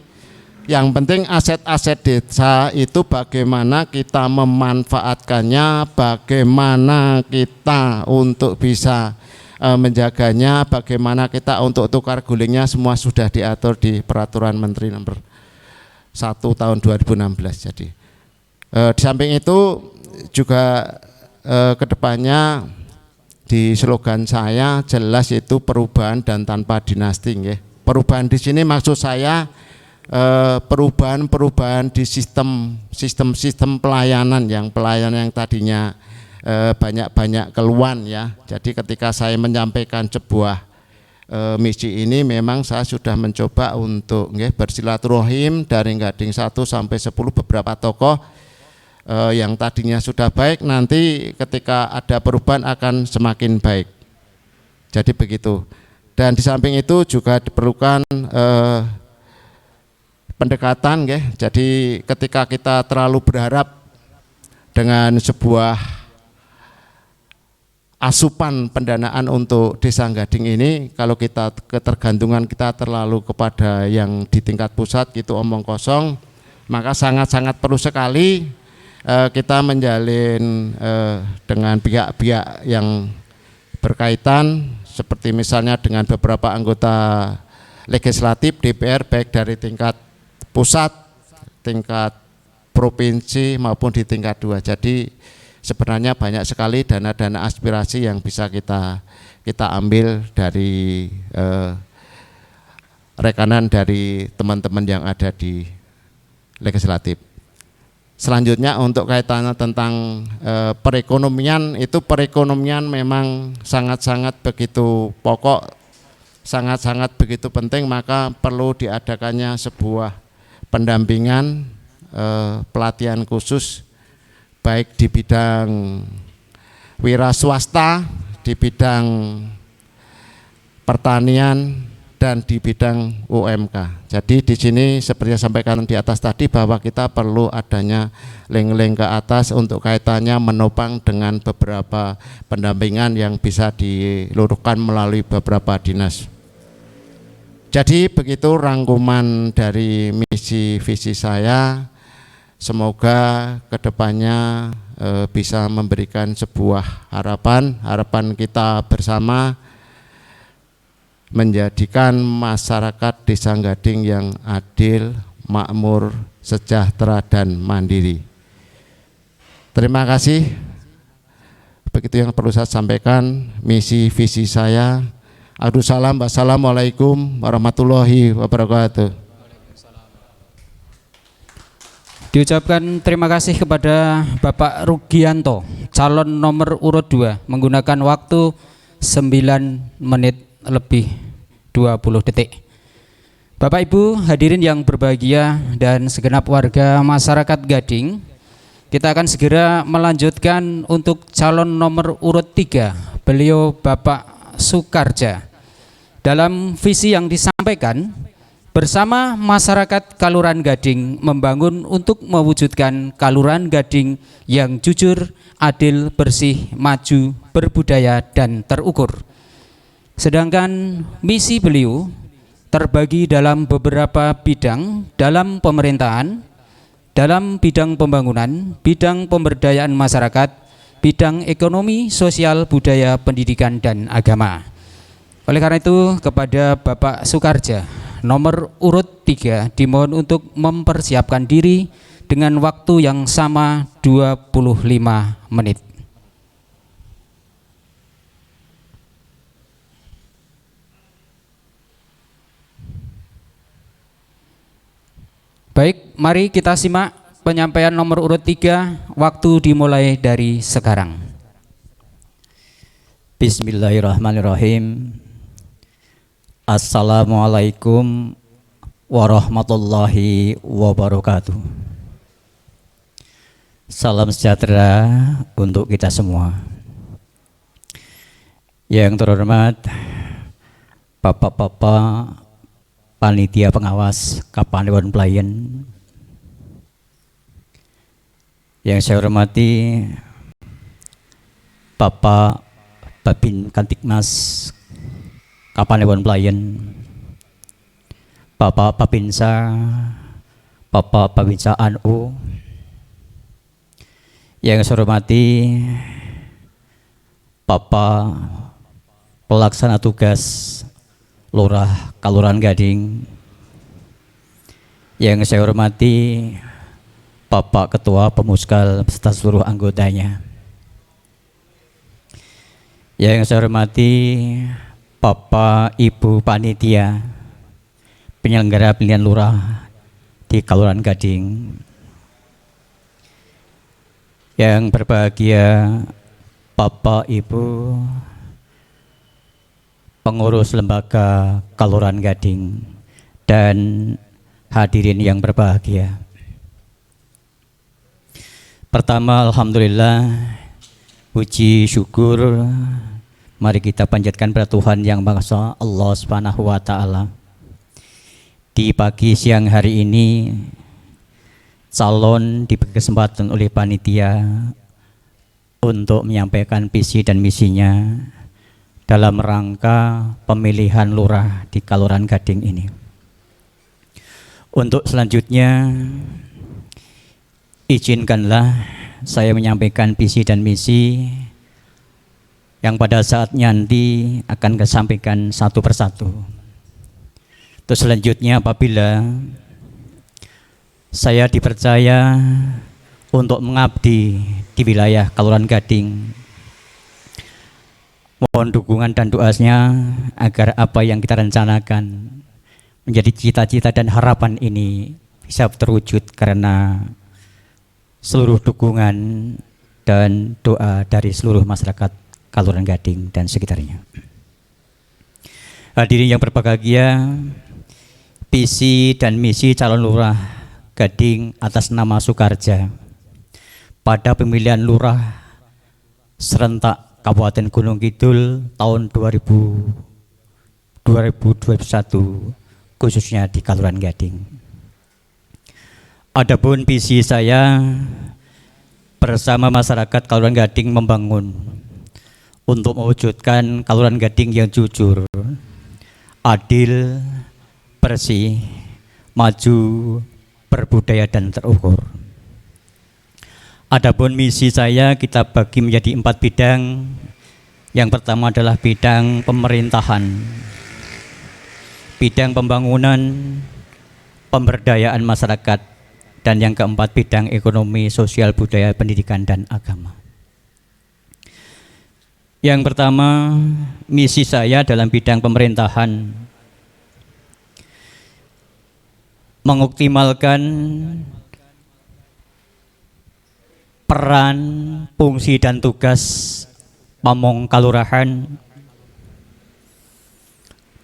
yang penting aset-aset desa itu bagaimana kita memanfaatkannya, bagaimana kita untuk bisa menjaganya, bagaimana kita untuk tukar gulingnya, semua sudah diatur di peraturan Menteri nomor 1 tahun 2016. Jadi di samping itu juga kedepannya di slogan saya jelas itu perubahan dan tanpa dinasti ya. Perubahan di sini maksud saya perubahan di sistem pelayanan yang tadinya banyak keluhan ya. Jadi ketika saya menyampaikan sebuah misi ini memang saya sudah mencoba untuk bersilaturahim dari Gading 1 sampai 10 beberapa tokoh yang tadinya sudah baik, nanti ketika ada perubahan akan semakin baik. Jadi begitu. Dan di samping itu juga diperlukan pendekatan ya. Jadi ketika kita terlalu berharap dengan sebuah asupan pendanaan untuk Desa Gading ini, kalau kita ketergantungan kita terlalu kepada yang di tingkat pusat gitu omong kosong, maka sangat-sangat perlu sekali kita menjalin dengan pihak-pihak yang berkaitan, seperti misalnya dengan beberapa anggota legislatif DPR baik dari tingkat pusat, tingkat provinsi maupun di tingkat 2. Jadi sebenarnya banyak sekali dana-dana aspirasi yang bisa kita ambil dari rekanan dari teman-teman yang ada di legislatif. Selanjutnya untuk kaitannya tentang perekonomian, itu perekonomian memang sangat-sangat begitu pokok, sangat-sangat begitu penting, maka perlu diadakannya sebuah pendampingan pelatihan khusus baik di bidang wira swasta, di bidang pertanian, dan di bidang UMK. Jadi di sini seperti yang sampaikan di atas tadi bahwa kita perlu adanya link-link ke atas untuk kaitannya menopang dengan beberapa pendampingan yang bisa diluruhkan melalui beberapa dinas. Jadi begitu rangkuman dari misi visi saya. Semoga kedepannya bisa memberikan sebuah harapan kita bersama, menjadikan masyarakat Desa Gading yang adil, makmur, sejahtera, dan mandiri. Terima kasih. Begitu yang perlu saya sampaikan, misi visi saya. Salam, wassalamualaikum warahmatullahi wabarakatuh. Diucapkan terima kasih kepada Bapak Rugianto, calon nomor urut 2, menggunakan waktu 9 menit lebih 20 detik. Bapak Ibu hadirin yang berbahagia dan segenap warga masyarakat Gading, kita akan segera melanjutkan untuk calon nomor urut 3, beliau Bapak Sukarja. Dalam visi yang disampaikan, bersama masyarakat Kaluran Gading membangun untuk mewujudkan Kaluran Gading yang jujur, adil, bersih, maju, berbudaya, dan terukur. Sedangkan misi beliau terbagi dalam beberapa bidang dalam pemerintahan, dalam bidang pembangunan, bidang pemberdayaan masyarakat, bidang ekonomi, sosial, budaya, pendidikan, dan agama. Oleh karena itu kepada Bapak Sukarja, nomor urut 3 dimohon untuk mempersiapkan diri dengan waktu yang sama 25 menit. Baik, mari kita simak penyampaian nomor urut 3, waktu dimulai dari sekarang. Bismillahirrahmanirrahim. Assalamualaikum warahmatullahi wabarakatuh. Salam sejahtera untuk kita semua. Yang terhormat Bapak-bapak Panitia Pengawas Kapanewon Pelayan, yang saya hormati Bapak Babin Kantikmas Kapanewon Pelayan, Bapak Babinsa, Bapak Babinsa ANU, yang saya hormati Bapak Pelaksana Tugas Lurah Kaluran Gading, yang saya hormati Bapak Ketua Pemuskal beserta seluruh anggotanya, yang saya hormati Bapak Ibu Panitia penyelenggara pemilihan lurah di Kaluran Gading, yang berbahagia Bapak Ibu pengurus lembaga Kaluran Gading dan hadirin yang berbahagia. Pertama, alhamdulillah, puji syukur mari kita panjatkan pada Tuhan Yang Maha Esa, Allah Subhanahu wa taala. Di pagi siang hari ini calon diberi kesempatan oleh panitia untuk menyampaikan visi dan misinya dalam rangka pemilihan lurah di Kaluran Gading ini. Untuk selanjutnya, izinkanlah saya menyampaikan visi dan misi yang pada saatnya nanti akan saya sampaikan satu persatu. Terus selanjutnya, apabila saya dipercaya untuk mengabdi di wilayah Kelurahan Gading. Mohon dukungan dan doanya agar apa yang kita rencanakan menjadi cita-cita dan harapan ini bisa terwujud karena seluruh dukungan dan doa dari seluruh masyarakat Kelurahan Gading dan sekitarnya. Hadirin yang berbahagia, visi dan misi calon lurah Gading atas nama Sukarja pada pemilihan lurah serentak Kabupaten Gunung Kidul tahun 2021 khususnya di Kelurahan Gading. Adapun visi saya bersama masyarakat Kelurahan Gading membangun untuk mewujudkan Kelurahan Gading yang jujur, adil, bersih, maju, berbudaya dan terukur. Adapun misi saya kita bagi menjadi 4 bidang. Yang pertama adalah bidang pemerintahan, bidang pembangunan, pemberdayaan masyarakat, dan yang keempat bidang ekonomi, sosial, budaya, pendidikan, dan agama. Yang pertama, misi saya dalam bidang pemerintahan mengoptimalkan peran, fungsi, dan tugas pamong kalurahan,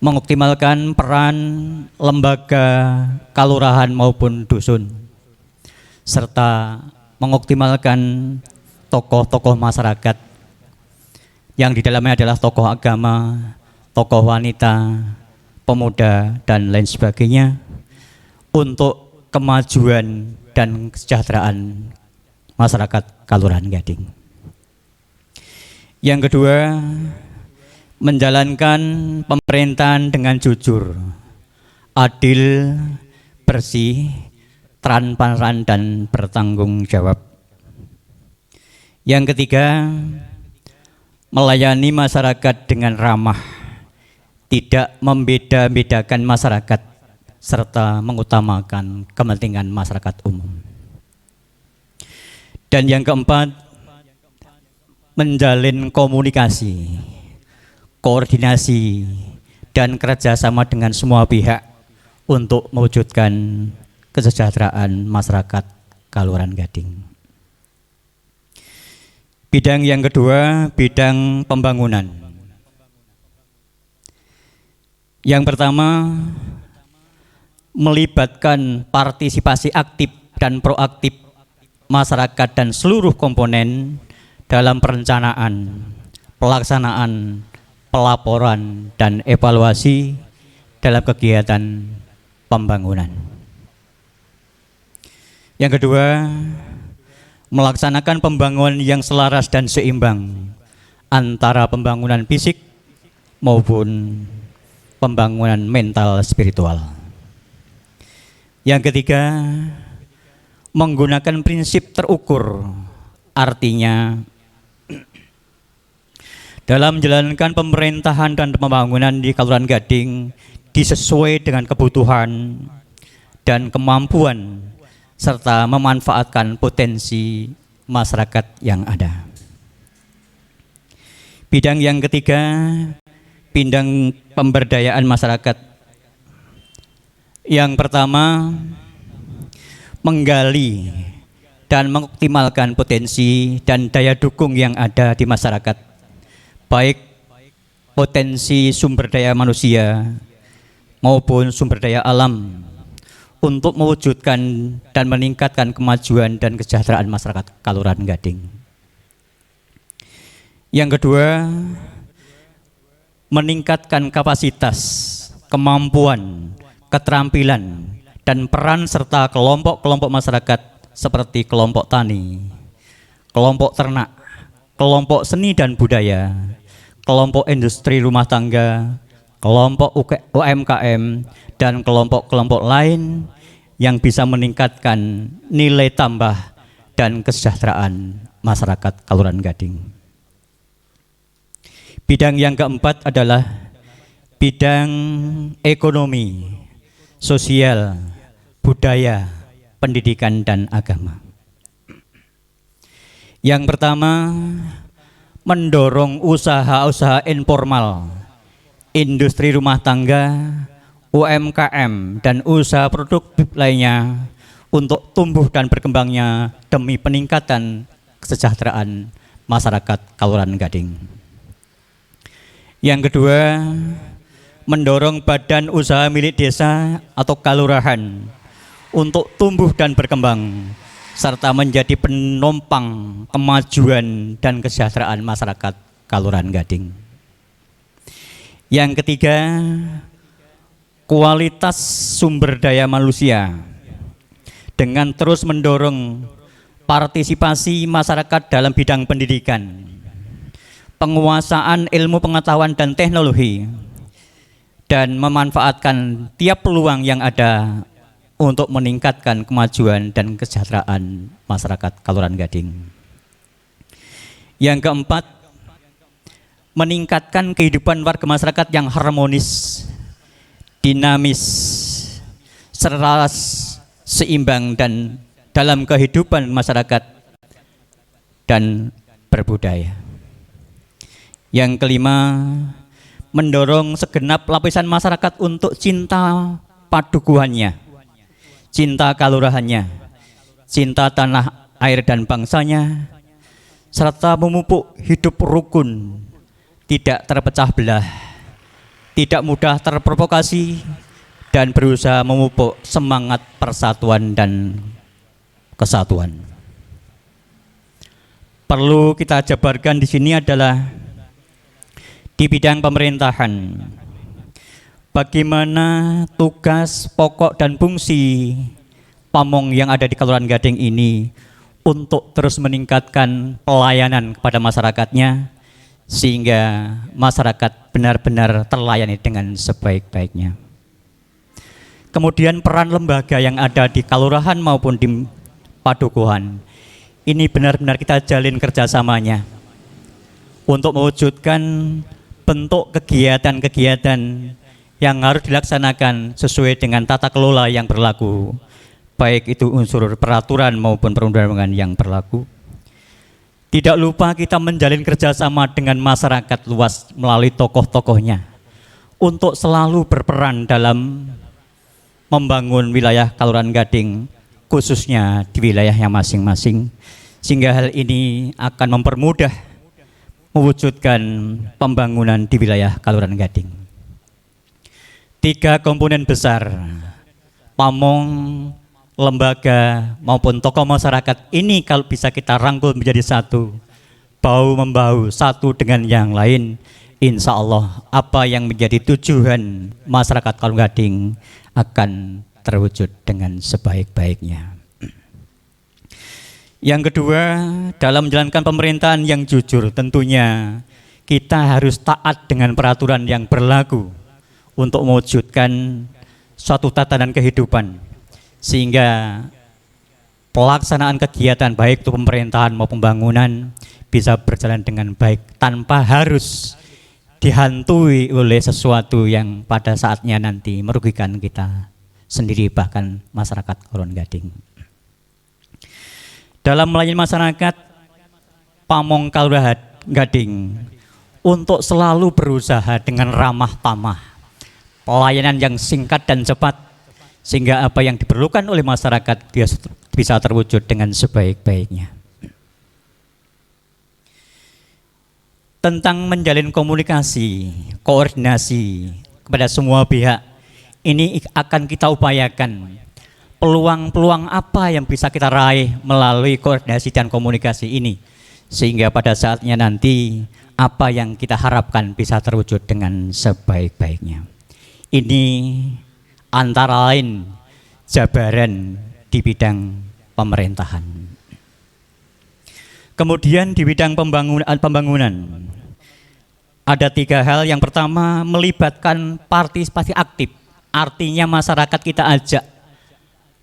mengoptimalkan peran lembaga kalurahan maupun dusun, serta mengoptimalkan tokoh-tokoh masyarakat yang di dalamnya adalah tokoh agama, tokoh wanita, pemuda, dan lain sebagainya untuk kemajuan dan kesejahteraan masyarakat Kelurahan Gading. Yang kedua, menjalankan pemerintahan dengan jujur, adil, bersih, transparan, dan bertanggung jawab. Yang ketiga, melayani masyarakat dengan ramah, tidak membeda-bedakan masyarakat, serta mengutamakan kepentingan masyarakat umum. Dan yang keempat, menjalin komunikasi, koordinasi, dan kerjasama dengan semua pihak untuk mewujudkan kesejahteraan masyarakat Kelurahan Gading. Bidang yang kedua, bidang pembangunan. Yang pertama, melibatkan partisipasi aktif dan proaktif masyarakat dan seluruh komponen dalam perencanaan, pelaksanaan, pelaporan, dan evaluasi dalam kegiatan pembangunan. Yang kedua, melaksanakan pembangunan yang selaras dan seimbang antara pembangunan fisik maupun pembangunan mental spiritual. Yang ketiga, menggunakan prinsip terukur, artinya dalam menjalankan pemerintahan dan pembangunan di Kelurahan Gading disesuai dengan kebutuhan dan kemampuan serta memanfaatkan potensi masyarakat yang ada. Bidang yang ketiga, bidang pemberdayaan masyarakat. Yang pertama, menggali dan mengoptimalkan potensi dan daya dukung yang ada di masyarakat, baik potensi sumber daya manusia maupun sumber daya alam, untuk mewujudkan dan meningkatkan kemajuan dan kesejahteraan masyarakat Kelurahan Gading. Yang kedua, meningkatkan kapasitas, kemampuan, keterampilan, dan peran serta kelompok-kelompok masyarakat seperti kelompok tani, kelompok ternak, kelompok seni dan budaya, kelompok industri rumah tangga, kelompok UMKM, dan kelompok-kelompok lain yang bisa meningkatkan nilai tambah dan kesejahteraan masyarakat Kelurahan Gading. Bidang yang keempat adalah bidang ekonomi, sosial, budaya, pendidikan, dan agama. Yang pertama, mendorong usaha-usaha informal, industri rumah tangga, UMKM, dan usaha produktif lainnya untuk tumbuh dan berkembangnya demi peningkatan kesejahteraan masyarakat Kelurahan Gading. Yang kedua, mendorong badan usaha milik desa atau kelurahan untuk tumbuh dan berkembang serta menjadi penopang kemajuan dan kesejahteraan masyarakat Kelurahan Gading. Yang ketiga, kualitas sumber daya manusia dengan terus mendorong partisipasi masyarakat dalam bidang pendidikan, penguasaan ilmu pengetahuan dan teknologi, dan memanfaatkan tiap peluang yang ada untuk meningkatkan kemajuan dan kesejahteraan masyarakat Kelurahan Gading. Yang keempat, meningkatkan kehidupan warga masyarakat yang harmonis, dinamis, serta seimbang dan dalam kehidupan masyarakat dan berbudaya. Yang kelima, mendorong segenap lapisan masyarakat untuk cinta padukuhannya, cinta kalurahannya, cinta tanah air dan bangsanya, serta memupuk hidup rukun, tidak terpecah belah, tidak mudah terprovokasi, dan berusaha memupuk semangat persatuan dan kesatuan. Perlu kita jabarkan di sini adalah di bidang pemerintahan, bagaimana tugas pokok dan fungsi pamong yang ada di Kelurahan Gading ini untuk terus meningkatkan pelayanan kepada masyarakatnya sehingga masyarakat benar-benar terlayani dengan sebaik-baiknya. Kemudian peran lembaga yang ada di kelurahan maupun di padukuhan ini benar-benar kita jalin kerjasamanya untuk mewujudkan bentuk kegiatan-kegiatan yang harus dilaksanakan sesuai dengan tata kelola yang berlaku, baik itu unsur peraturan maupun perundang-undangan yang berlaku. Tidak lupa kita menjalin kerjasama dengan masyarakat luas melalui tokoh-tokohnya untuk selalu berperan dalam membangun wilayah Kelurahan Gading, khususnya di wilayahnya masing-masing, sehingga hal ini akan mempermudah mewujudkan pembangunan di wilayah Kelurahan Gading. 3 komponen besar, pamong, lembaga maupun tokoh masyarakat ini kalau bisa kita rangkul menjadi satu, bahu-membahu satu dengan yang lain, insya Allah apa yang menjadi tujuan masyarakat Kelurahan Gading akan terwujud dengan sebaik-baiknya. Yang kedua, dalam menjalankan pemerintahan yang jujur, tentunya kita harus taat dengan peraturan yang berlaku untuk mewujudkan suatu tatanan kehidupan, sehingga pelaksanaan kegiatan baik itu pemerintahan maupun pembangunan bisa berjalan dengan baik tanpa harus dihantui oleh sesuatu yang pada saatnya nanti merugikan kita sendiri bahkan masyarakat Kelurahan Gading. Dalam melayani masyarakat, pamong Kelurahan Gading untuk selalu berusaha dengan ramah tamah, pelayanan yang singkat dan cepat, sehingga apa yang diperlukan oleh masyarakat bisa terwujud dengan sebaik-baiknya. Tentang menjalin komunikasi, koordinasi kepada semua pihak, ini akan kita upayakan. Peluang-peluang apa yang bisa kita raih melalui koordinasi dan komunikasi ini, sehingga pada saatnya nanti apa yang kita harapkan bisa terwujud dengan sebaik-baiknya. Ini antara lain jabaran di bidang pemerintahan. Kemudian di bidang pembangunan ada 3 hal. Yang pertama, melibatkan partisipasi aktif, artinya masyarakat kita ajak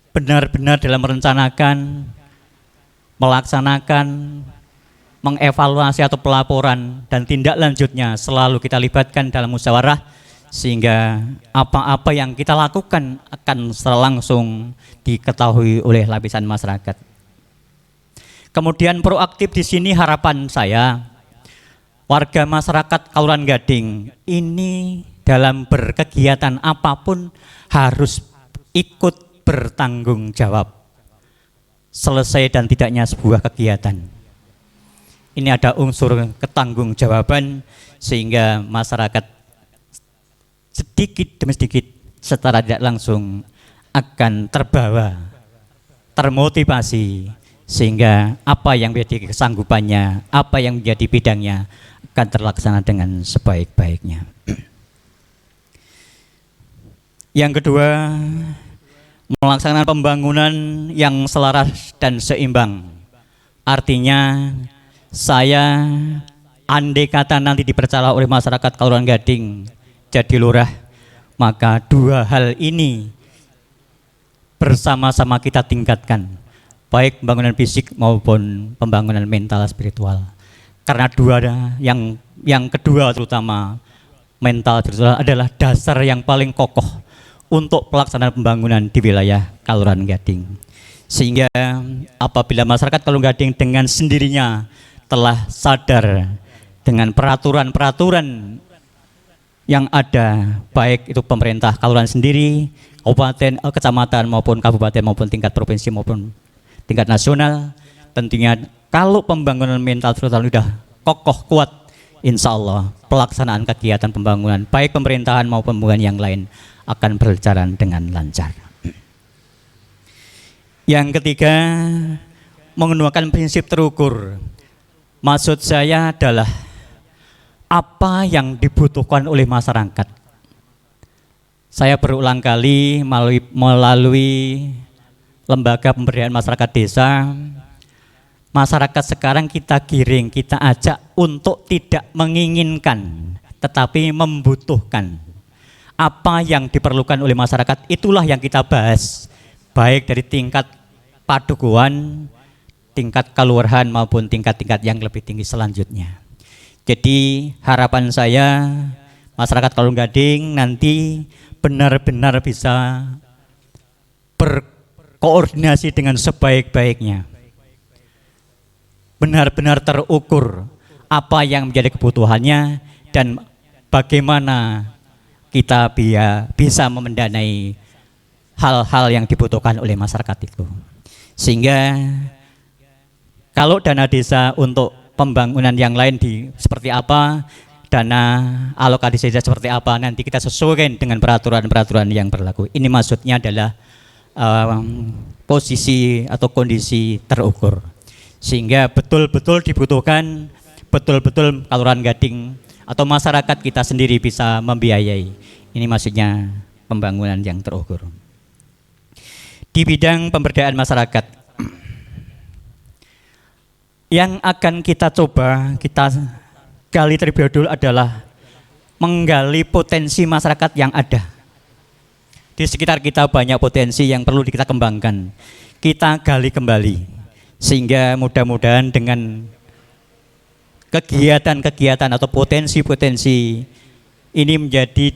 benar-benar dalam merencanakan, melaksanakan, mengevaluasi atau pelaporan dan tindak lanjutnya selalu kita libatkan dalam musyawarah, sehingga apa-apa yang kita lakukan akan secara langsung diketahui oleh lapisan masyarakat. Kemudian proaktif di sini harapan saya, warga masyarakat Kelurahan Gading ini dalam berkegiatan apapun harus ikut bertanggung jawab selesai dan tidaknya sebuah kegiatan. Ini ada unsur ketanggung-jawaban sehingga masyarakat sedikit demi sedikit secara tidak langsung akan terbawa, termotivasi, sehingga apa yang menjadi kesanggupannya, apa yang menjadi bidangnya akan terlaksana dengan sebaik-baiknya. Yang kedua, melaksanakan pembangunan yang selaras dan seimbang. Artinya saya andai kata nanti dipercaya oleh masyarakat Kelurahan Gading jadi lurah, maka dua hal ini bersama-sama kita tingkatkan, baik pembangunan fisik maupun pembangunan mental spiritual. Karena dua yang kedua terutama mental spiritual adalah dasar yang paling kokoh untuk pelaksanaan pembangunan di wilayah Kelurahan Gading. Sehingga apabila masyarakat Kelurahan Gading dengan sendirinya telah sadar dengan peraturan-peraturan yang ada, baik itu pemerintah kelurahan sendiri, kabupaten, kecamatan maupun kabupaten maupun tingkat provinsi maupun tingkat nasional, tentunya kalau pembangunan mental spiritual sudah kokoh kuat, insya Allah pelaksanaan kegiatan pembangunan baik pemerintahan maupun pembangunan yang lain akan berjalan dengan lancar. Yang ketiga, menggunakan prinsip terukur. Maksud saya adalah apa yang dibutuhkan oleh masyarakat. Saya berulang kali melalui lembaga pemberdayaan masyarakat desa, masyarakat sekarang kita giring, kita ajak untuk tidak menginginkan, tetapi membutuhkan. Apa yang diperlukan oleh masyarakat itulah yang kita bahas, baik dari tingkat padukuhan, tingkat kelurahan maupun tingkat-tingkat yang lebih tinggi selanjutnya. Jadi harapan saya masyarakat Kelurahan Gading nanti benar-benar bisa berkoordinasi dengan sebaik-baiknya, benar-benar terukur apa yang menjadi kebutuhannya dan bagaimana kita bisa memendanai hal-hal yang dibutuhkan oleh masyarakat itu. Sehingga kalau dana desa untuk pembangunan yang lain seperti apa, dana alokasi desa seperti apa, nanti kita sesuaikan dengan peraturan-peraturan yang berlaku. Ini maksudnya adalah posisi atau kondisi terukur. Sehingga betul-betul dibutuhkan, betul-betul Kelurahan Gading atau masyarakat kita sendiri bisa membiayai. Ini maksudnya pembangunan yang terukur. Di bidang pemberdayaan masyarakat, yang akan kita coba, kita gali terlebih dahulu adalah menggali potensi masyarakat yang ada. Di sekitar kita banyak potensi yang perlu kita kembangkan. Kita gali kembali, sehingga mudah-mudahan dengan kegiatan-kegiatan atau potensi-potensi ini menjadi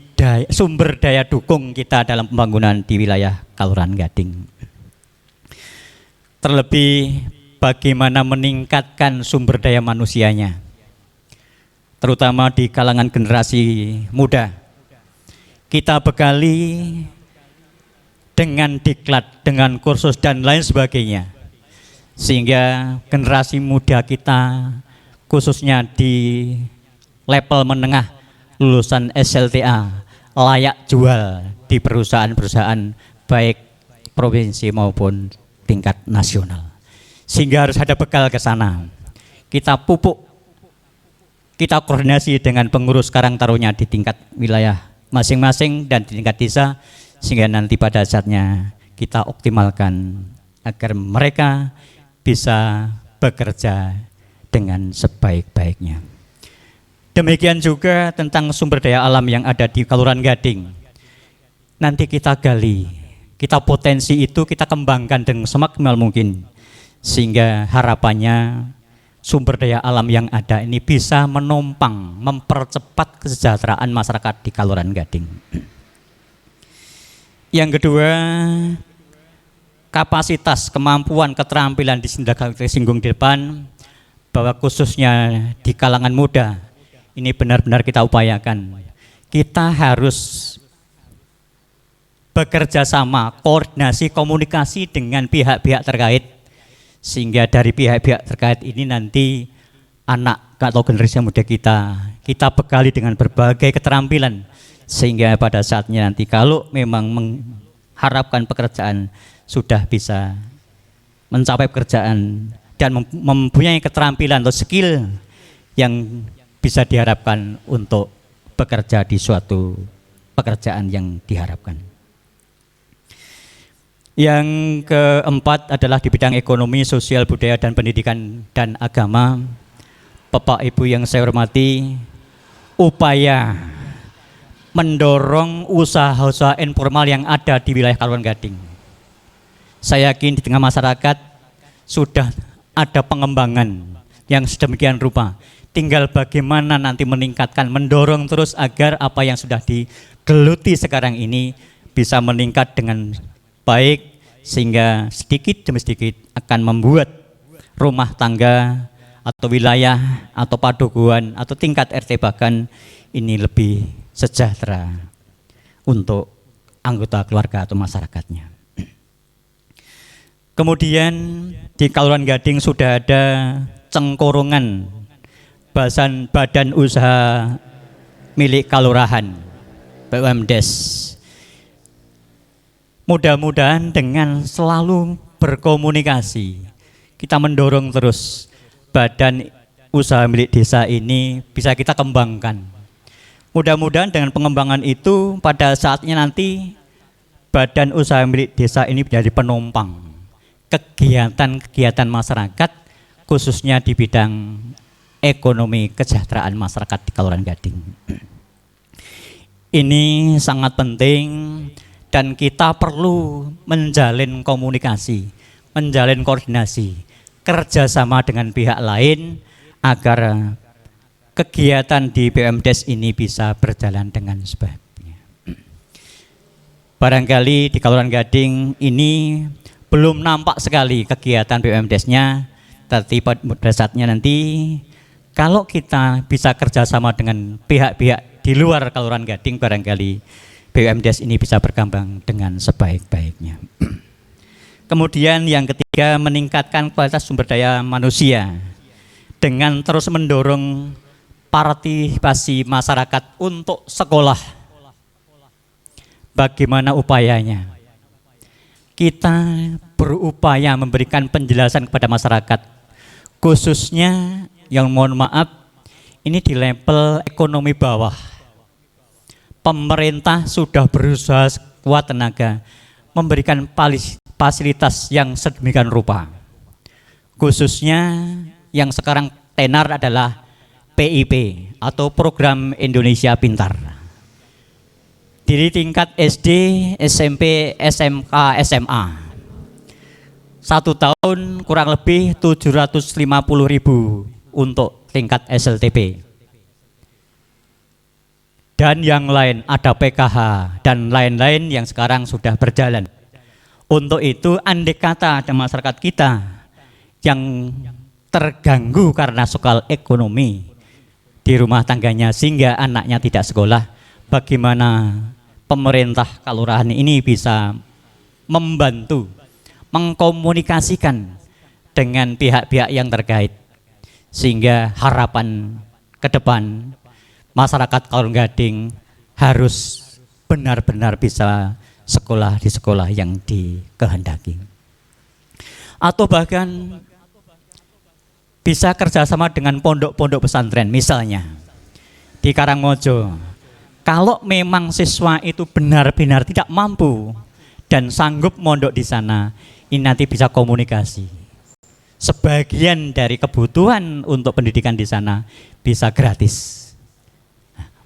sumber daya dukung kita dalam pembangunan di wilayah Kelurahan Gading. Terlebih bagaimana meningkatkan sumber daya manusianya, terutama di kalangan generasi muda. Kita bekali dengan diklat, dengan kursus dan lain sebagainya, sehingga generasi muda kita khususnya di level menengah lulusan SLTA layak jual di perusahaan-perusahaan baik provinsi maupun tingkat nasional. Sehingga harus ada bekal ke sana. Kita pupuk, kita koordinasi dengan pengurus karang tarunnya di tingkat wilayah masing-masing dan di tingkat desa, sehingga nanti pada saatnya kita optimalkan agar mereka bisa bekerja dengan sebaik-baiknya. Demikian juga tentang sumber daya alam yang ada di Kelurahan Gading. Nanti kita gali, kita potensi itu kita kembangkan dengan semaksimal mungkin, sehingga harapannya sumber daya alam yang ada ini bisa menopang, mempercepat kesejahteraan masyarakat di Kelurahan Gading. Yang kedua, kapasitas, kemampuan, keterampilan disinggung di depan, bahwa khususnya di kalangan muda ini benar-benar kita upayakan. Kita harus bekerja sama, koordinasi, komunikasi dengan pihak-pihak terkait, sehingga dari pihak-pihak terkait ini nanti anak atau generasi muda kita bekali dengan berbagai keterampilan, sehingga pada saatnya nanti kalau memang mengharapkan pekerjaan sudah bisa mencapai pekerjaan dan mempunyai keterampilan atau skill yang bisa diharapkan untuk bekerja di suatu pekerjaan yang diharapkan. Yang keempat adalah di bidang ekonomi, sosial, budaya, dan pendidikan dan agama. Bapak Ibu yang saya hormati, upaya mendorong usaha-usaha informal yang ada di wilayah Kaluan Gading. Saya yakin di tengah masyarakat sudah ada pengembangan yang sedemikian rupa. Tinggal bagaimana nanti meningkatkan, mendorong terus agar apa yang sudah digeluti sekarang ini bisa meningkat dengan baik, sehingga sedikit demi sedikit akan membuat rumah tangga atau wilayah atau padukuhan atau tingkat RT bahkan ini lebih sejahtera untuk anggota keluarga atau masyarakatnya. Kemudian di Kaluan Gading sudah ada cengkorongan badan usaha milik kalurahan BUMDes. Mudah-mudahan dengan selalu berkomunikasi, kita mendorong terus badan usaha milik desa ini bisa kita kembangkan. Mudah-mudahan dengan pengembangan itu pada saatnya nanti badan usaha milik desa ini menjadi penumpang kegiatan-kegiatan masyarakat, khususnya di bidang ekonomi kesejahteraan masyarakat di Kaluan Gading. Ini sangat penting dan kita perlu menjalin komunikasi, menjalin koordinasi, kerjasama dengan pihak lain agar kegiatan di BUMDes ini bisa berjalan dengan sebaiknya. Barangkali di Kaluan Gading ini belum nampak sekali kegiatan BUMDes-nya, tapi pada saatnya nanti kalau kita bisa kerjasama dengan pihak-pihak di luar Kaluan Gading, barangkali BUMDes ini bisa berkembang dengan sebaik-baiknya. Kemudian yang ketiga, meningkatkan kualitas sumber daya manusia dengan terus mendorong partisipasi masyarakat untuk sekolah. Bagaimana upayanya? Kita berupaya memberikan penjelasan kepada masyarakat, khususnya yang mohon maaf ini di level ekonomi bawah. Pemerintah sudah berusaha sekuat tenaga memberikan fasilitas yang sedemikian rupa, khususnya yang sekarang tenar adalah PIP atau Program Indonesia Pintar. Di tingkat SD, SMP, SMK, SMA 1 tahun kurang lebih 750.000 untuk tingkat SLTP. Dan yang lain ada PKH dan lain-lain yang sekarang sudah berjalan. Untuk itu andai kata ada masyarakat kita yang terganggu karena soal ekonomi di rumah tangganya sehingga anaknya tidak sekolah, bagaimana pemerintah kalurahan ini bisa membantu, mengkomunikasikan dengan pihak-pihak yang terkait sehingga harapan ke depan masyarakat Kaluan Gading harus benar-benar bisa sekolah di sekolah yang dikehendaki, atau bahkan bisa kerjasama dengan pondok-pondok pesantren. Misalnya di Karangmojo, kalau memang siswa itu benar-benar tidak mampu dan sanggup mondok di sana, ini nanti bisa komunikasi. Sebagian dari kebutuhan untuk pendidikan di sana bisa gratis.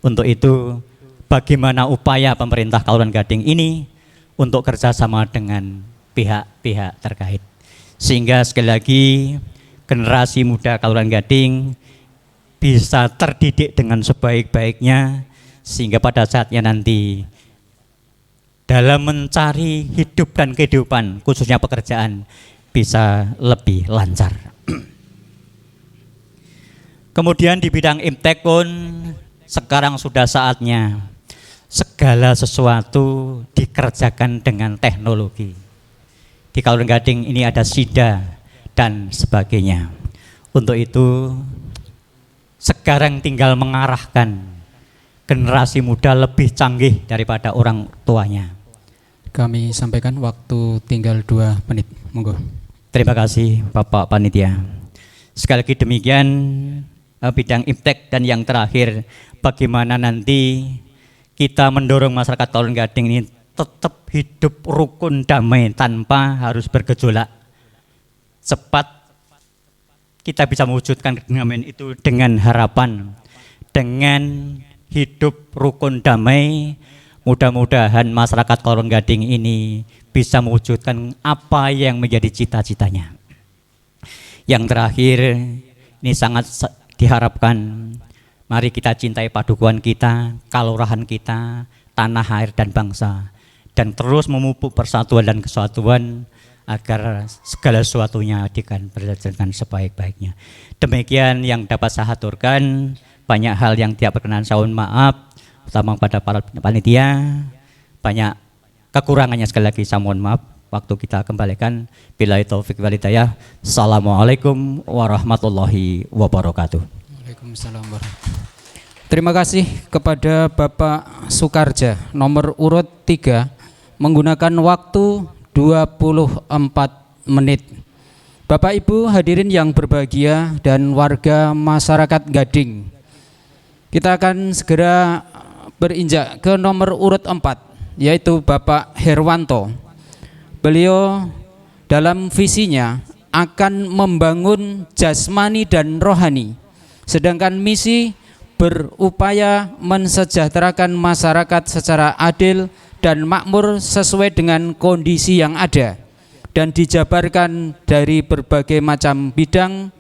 Untuk itu, bagaimana upaya pemerintah Kaluan Gading ini untuk kerjasama dengan pihak-pihak terkait, sehingga sekali lagi generasi muda Kaluan Gading bisa terdidik dengan sebaik-baiknya, sehingga pada saatnya nanti dalam mencari hidup dan kehidupan, khususnya pekerjaan, bisa lebih lancar. Kemudian di bidang iptek pun sekarang sudah saatnya segala sesuatu dikerjakan dengan teknologi. Di Kaluran Gading ini ada SIDA dan sebagainya. Untuk itu sekarang tinggal mengarahkan generasi muda lebih canggih daripada orang tuanya. Kami sampaikan waktu tinggal 2 menit. Monggo. Terima kasih Bapak Panitia. Sekali lagi demikian bidang iptek, dan yang terakhir bagaimana nanti kita mendorong masyarakat Kaluran Gading ini tetap hidup rukun damai tanpa harus bergejolak. Cepat kita bisa mewujudkan kedamaian itu dengan harapan, dengan hidup rukun damai. Mudah-mudahan masyarakat Kaluran Gading ini bisa mewujudkan apa yang menjadi cita-citanya. Yang terakhir, ini sangat diharapkan, mari kita cintai padukuhan kita, kalurahan kita, tanah air dan bangsa, dan terus memupuk persatuan dan kesatuan agar segala sesuatunya akan berjalan sebaik-baiknya. Demikian yang dapat saya aturkan. Banyak hal yang tidak berkenan saya mohon maaf, terutama pada para panitia. Banyak kekurangannya sekali lagi saya mohon maaf. Waktu kita kembalikan. Billahi taufik wal hidayah. Assalamualaikum warahmatullahi wabarakatuh. Waalaikumsalam warahmatullahi. Terima kasih kepada Bapak Sukarja nomor urut 3 menggunakan waktu 24 menit. Bapak Ibu hadirin yang berbahagia dan warga masyarakat Gading, kita akan segera berinjak ke nomor urut 4, yaitu Bapak Herwanto. Beliau dalam visinya akan membangun jasmani dan rohani, sedangkan misi berupaya mensejahterakan masyarakat secara adil dan makmur sesuai dengan kondisi yang ada, dan dijabarkan dari berbagai macam bidang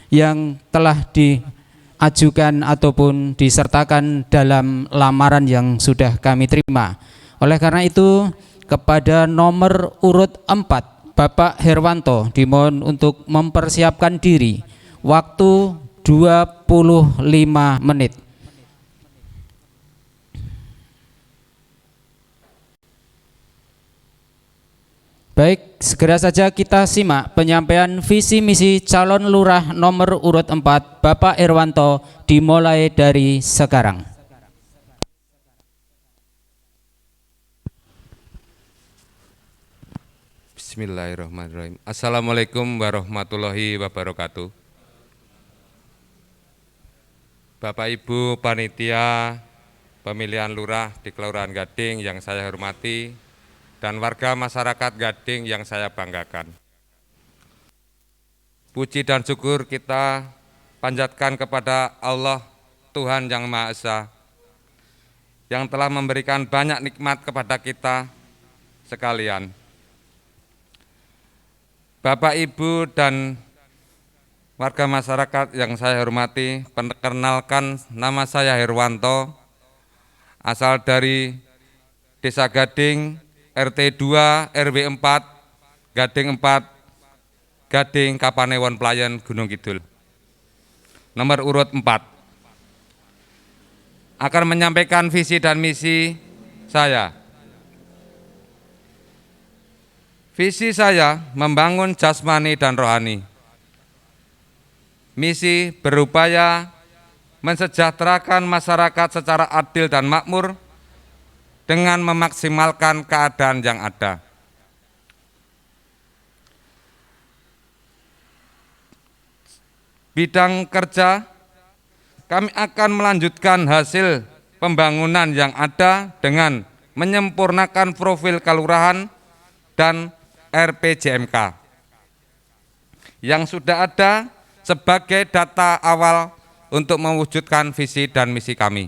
yang telah diajukan ataupun disertakan dalam lamaran yang sudah kami terima. Oleh karena itu, kepada nomor urut 4 Bapak Herwanto dimohon untuk mempersiapkan diri. Waktu 25 menit. Baik, segera saja kita simak penyampaian visi misi calon lurah nomor urut 4 Bapak Herwanto dimulai dari sekarang. Bismillahirrahmanirrahim. Assalamualaikum warahmatullahi wabarakatuh. Bapak Ibu panitia pemilihan lurah di Kelurahan Gading yang saya hormati, dan warga masyarakat Gading yang saya banggakan. Puji dan syukur kita panjatkan kepada Allah Tuhan Yang Maha Esa yang telah memberikan banyak nikmat kepada kita sekalian. Bapak, Ibu, dan warga masyarakat yang saya hormati, perkenalkan nama saya Herwanto, asal dari Desa Gading, RT 2, RW 4, Gading 4, Gading, Kapanewon Playen, Gunung Kidul. Nomor urut 4. Akan menyampaikan visi dan misi saya. Visi saya membangun jasmani dan rohani. Misi berupaya mensejahterakan masyarakat secara adil dan makmur dengan memaksimalkan keadaan yang ada. Bidang kerja, kami akan melanjutkan hasil pembangunan yang ada dengan menyempurnakan profil kelurahan dan RPJMK yang sudah ada sebagai data awal untuk mewujudkan visi dan misi kami.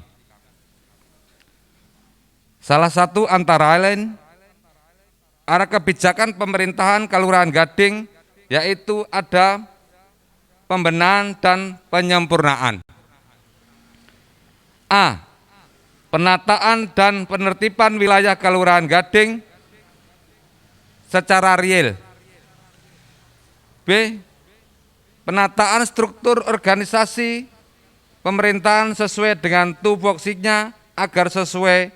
Salah satu antara lain arah kebijakan pemerintahan Kelurahan Gading, yaitu ada pembenahan dan penyempurnaan. A. penataan dan penertiban wilayah Kelurahan Gading secara real. B. Penataan struktur organisasi pemerintahan sesuai dengan tupoksinya agar sesuai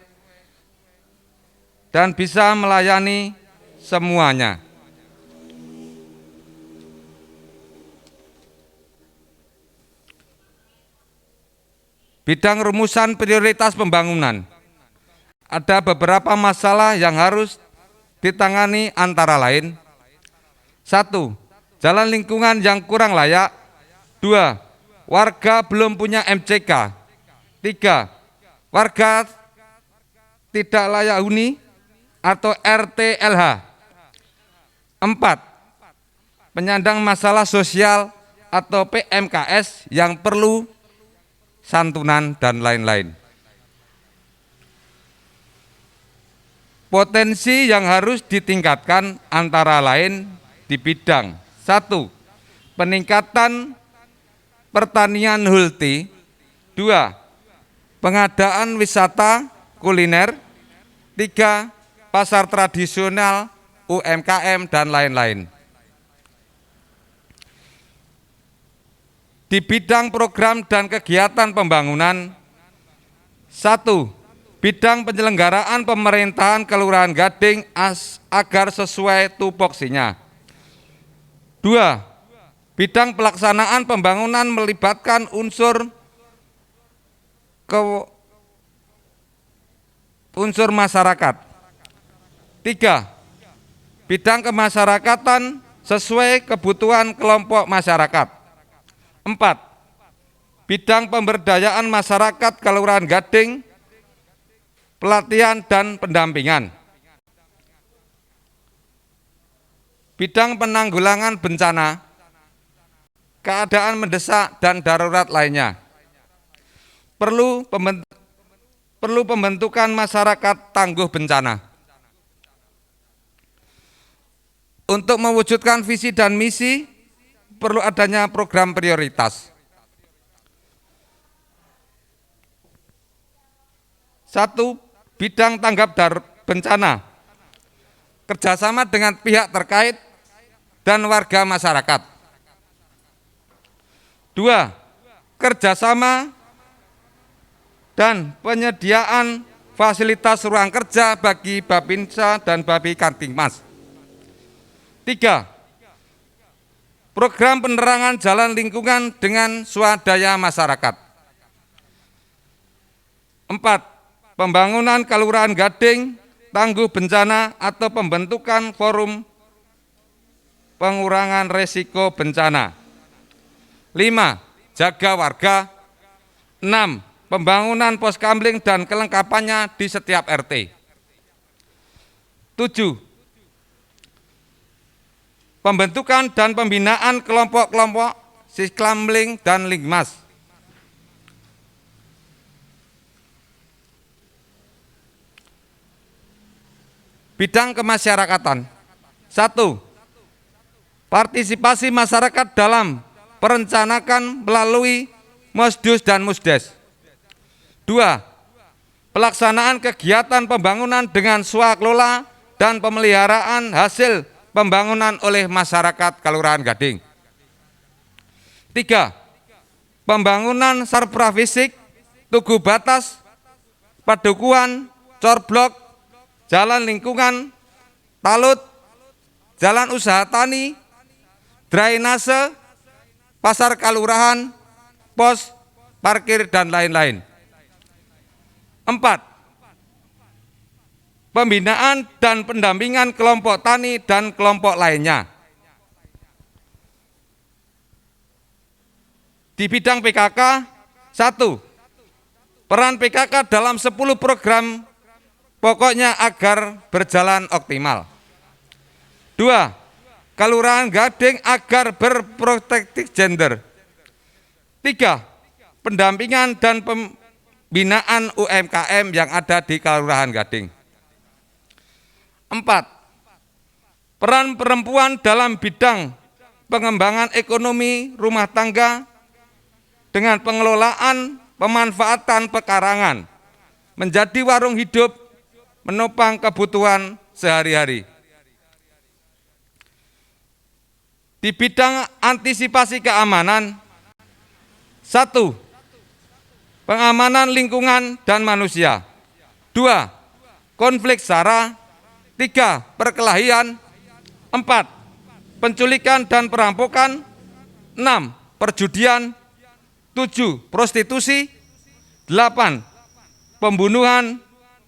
dan bisa melayani semuanya. Bidang rumusan prioritas pembangunan. Ada beberapa masalah yang harus ditangani antara lain. 1. Jalan lingkungan yang kurang layak. 2. Warga belum punya MCK. 3. Warga tidak layak huni atau RTLH. 4. Penyandang masalah sosial atau PMKS yang perlu santunan dan lain-lain. Potensi yang harus ditingkatkan antara lain di bidang 1. Peningkatan pertanian hulti. 2. Pengadaan wisata kuliner. 3. Pasar tradisional, UMKM, dan lain-lain. Di bidang program dan kegiatan pembangunan. 1. Bidang penyelenggaraan pemerintahan Kelurahan Gading agar sesuai tupoksinya. 2. Bidang pelaksanaan pembangunan melibatkan unsur masyarakat. 3. Bidang kemasyarakatan sesuai kebutuhan kelompok masyarakat. 4. Bidang pemberdayaan masyarakat Kelurahan Gading, pelatihan dan pendampingan. Bidang penanggulangan bencana, keadaan mendesak dan darurat lainnya. Perlu pembentukan masyarakat tangguh bencana. Untuk mewujudkan visi dan misi, perlu adanya program prioritas. 1. Bidang tanggap bencana, kerjasama dengan pihak terkait dan warga masyarakat. 2. Kerjasama dan penyediaan fasilitas ruang kerja bagi Babinsa dan Babi Kantingmas. 3. Program penerangan jalan lingkungan dengan swadaya masyarakat. 4. Pembangunan Kelurahan Gading tangguh bencana atau pembentukan forum pengurangan resiko bencana. 5. Jaga warga. 6. Pembangunan pos kamling dan kelengkapannya di setiap RT. 7. Pembentukan dan pembinaan kelompok-kelompok Siskamling dan Lingmas. Bidang kemasyarakatan. 1. Partisipasi masyarakat dalam perencanaan melalui Mosdus dan Musdes. 2. Pelaksanaan kegiatan pembangunan dengan swakelola dan pemeliharaan hasil pembangunan oleh masyarakat Kelurahan Gading. 3. Pembangunan sarpra fisik, tugu batas, padukuan, corblok, jalan lingkungan, talut, jalan usaha tani, drainase, pasar kelurahan, pos, parkir, dan lain-lain. 4. Pembinaan dan pendampingan kelompok tani dan kelompok lainnya. Di bidang PKK, 1. Peran PKK dalam 10 program pokoknya agar berjalan optimal. 2. Kelurahan Gading agar berprotektif gender. 3. Pendampingan dan pembinaan UMKM yang ada di Kelurahan Gading. 4. Peran perempuan dalam bidang pengembangan ekonomi rumah tangga dengan pengelolaan pemanfaatan pekarangan, menjadi warung hidup menopang kebutuhan sehari-hari. Di bidang antisipasi keamanan, 1. Pengamanan lingkungan dan manusia. 2. Konflik SARA. 3. Perkelahian. 4. Penculikan dan perampokan. 6. Perjudian. 7. Prostitusi. 8. Pembunuhan.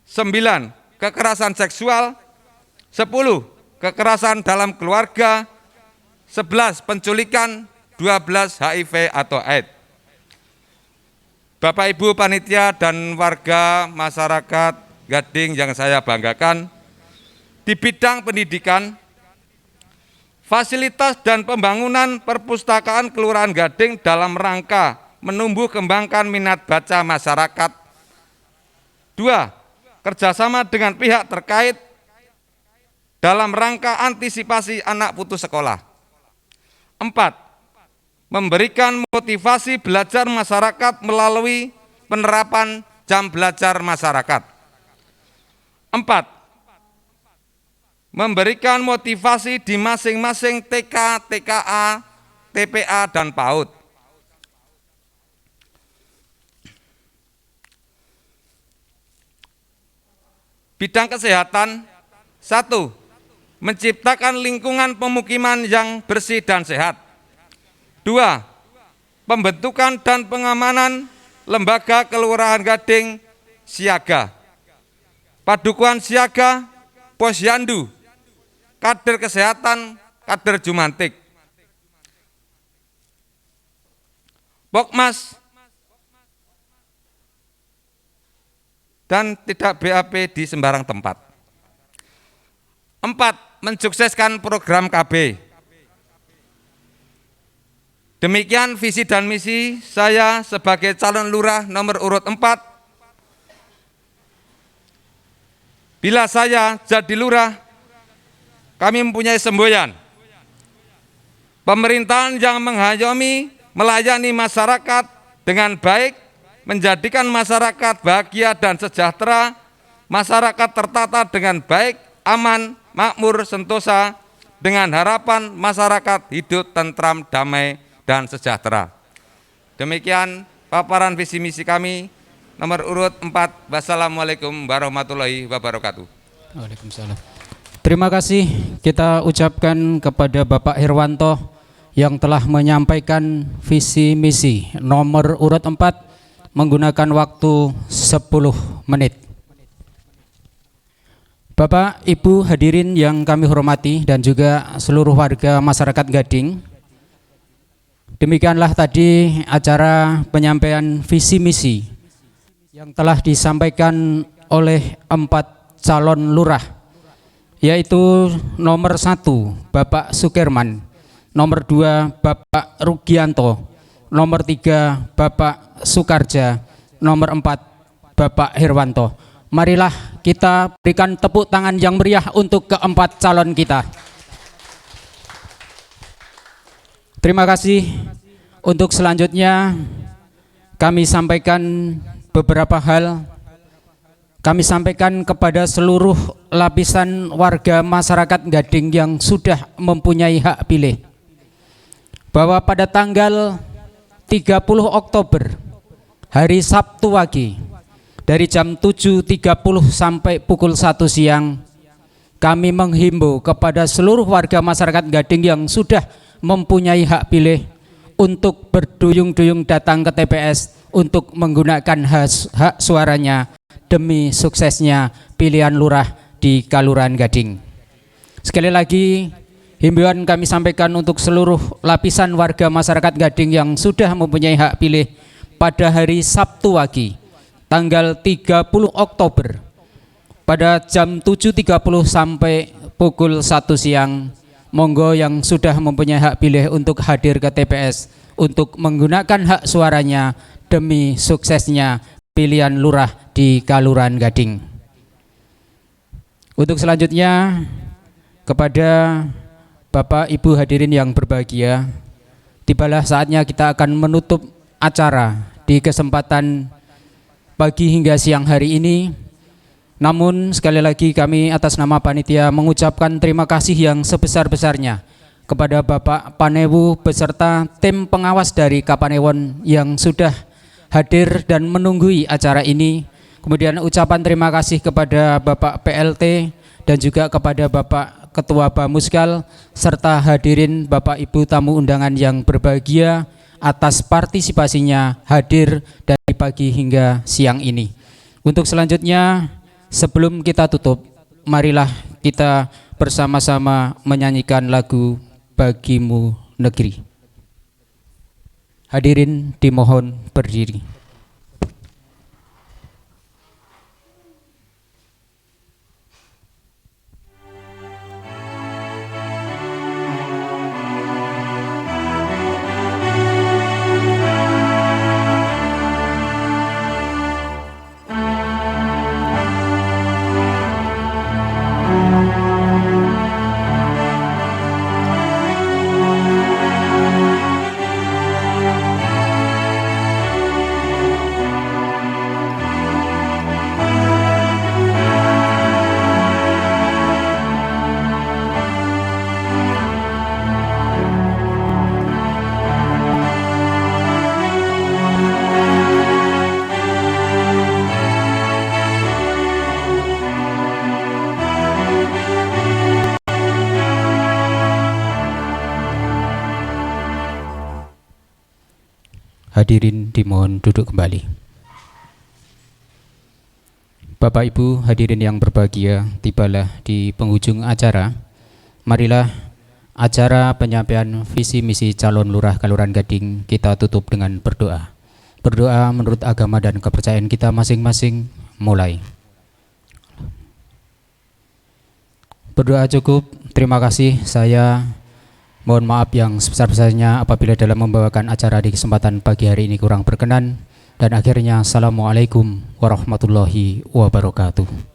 9. Kekerasan seksual. 10. Kekerasan dalam keluarga. 11. Penculikan. 12. HIV atau AIDS. Bapak Ibu panitia dan warga masyarakat Gading yang saya banggakan, di bidang pendidikan, fasilitas dan pembangunan perpustakaan Kelurahan Gading dalam rangka menumbuh kembangkan minat baca masyarakat. 2. Kerjasama dengan pihak terkait dalam rangka antisipasi anak putus sekolah. 4. Memberikan motivasi belajar masyarakat melalui penerapan jam belajar masyarakat. 4. Memberikan motivasi di masing-masing TK, TKA, TPA, dan PAUD. Bidang kesehatan, 1. Menciptakan lingkungan pemukiman yang bersih dan sehat. 2. Pembentukan dan pengamanan lembaga Kelurahan Gading siaga. Padukuhan siaga, posyandu, kader kesehatan, kader jumantik. Pokmas dan tidak BAP di sembarang tempat. 4. Mensukseskan program KB. Demikian visi dan misi saya sebagai calon lurah nomor urut 4. Bila saya jadi lurah, kami mempunyai semboyan. Pemerintahan yang mengayomi, melayani masyarakat dengan baik, menjadikan masyarakat bahagia dan sejahtera, masyarakat tertata dengan baik, aman, makmur, sentosa, dengan harapan masyarakat hidup tentram, damai, dan sejahtera. Demikian paparan visi misi kami nomor urut 4. Wassalamualaikum warahmatullahi wabarakatuh. Waalaikumsalam. Terima kasih kita ucapkan kepada Bapak Herwanto yang telah menyampaikan visi misi nomor urut 4 menggunakan waktu 10 menit. Bapak, Ibu hadirin yang kami hormati dan juga seluruh warga masyarakat Gading, demikianlah tadi acara penyampaian visi misi yang telah disampaikan oleh 4 calon lurah, yaitu nomor 1 Bapak Sukirman, nomor 2 Bapak Rugianto, nomor 3 Bapak Sukarja, nomor 4 Bapak Herwanto. Marilah kita berikan tepuk tangan yang meriah untuk keempat calon kita. Terima kasih. Untuk selanjutnya kami sampaikan beberapa hal. Kami sampaikan kepada seluruh lapisan warga masyarakat Gading yang sudah mempunyai hak pilih, bahwa pada tanggal 30 Oktober hari Sabtu pagi dari jam 7.30 sampai pukul 1 siang, kami menghimbau kepada seluruh warga masyarakat Gading yang sudah mempunyai hak pilih untuk berduyung-duyung datang ke TPS untuk menggunakan hak suaranya demi suksesnya pilihan lurah di Kelurahan Gading. Sekali lagi, himbauan kami sampaikan untuk seluruh lapisan warga masyarakat Gading yang sudah mempunyai hak pilih pada hari Sabtu pagi tanggal 30 Oktober pada jam 7.30 sampai pukul 1 siang, monggo yang sudah mempunyai hak pilih untuk hadir ke TPS untuk menggunakan hak suaranya demi suksesnya pilihan lurah di Kelurahan Gading. Untuk selanjutnya, kepada Bapak Ibu hadirin yang berbahagia, tibalah saatnya kita akan menutup acara di kesempatan pagi hingga siang hari ini. Namun sekali lagi kami atas nama panitia mengucapkan terima kasih yang sebesar-besarnya kepada Bapak Panewu beserta tim pengawas dari Kapanewon yang sudah hadir dan menunggui acara ini. Kemudian ucapan terima kasih kepada Bapak PLT dan juga kepada Bapak Ketua Bamuskal serta hadirin Bapak Ibu tamu undangan yang berbahagia atas partisipasinya hadir dari pagi hingga siang ini. Untuk selanjutnya, sebelum kita tutup, marilah kita bersama-sama menyanyikan lagu Bagimu Negeri. Hadirin dimohon berdiri. Hadirin dimohon duduk kembali. Bapak Ibu hadirin yang berbahagia, tibalah di penghujung acara. Marilah acara penyampaian visi misi calon lurah Kelurahan Gading kita tutup dengan berdoa. Berdoa menurut agama dan kepercayaan kita masing-masing. Mulai. Berdoa cukup. Terima kasih. Saya mohon maaf yang sebesar-besarnya apabila dalam membawakan acara di kesempatan pagi hari ini kurang berkenan. Dan akhirnya, Assalamualaikum warahmatullahi wabarakatuh.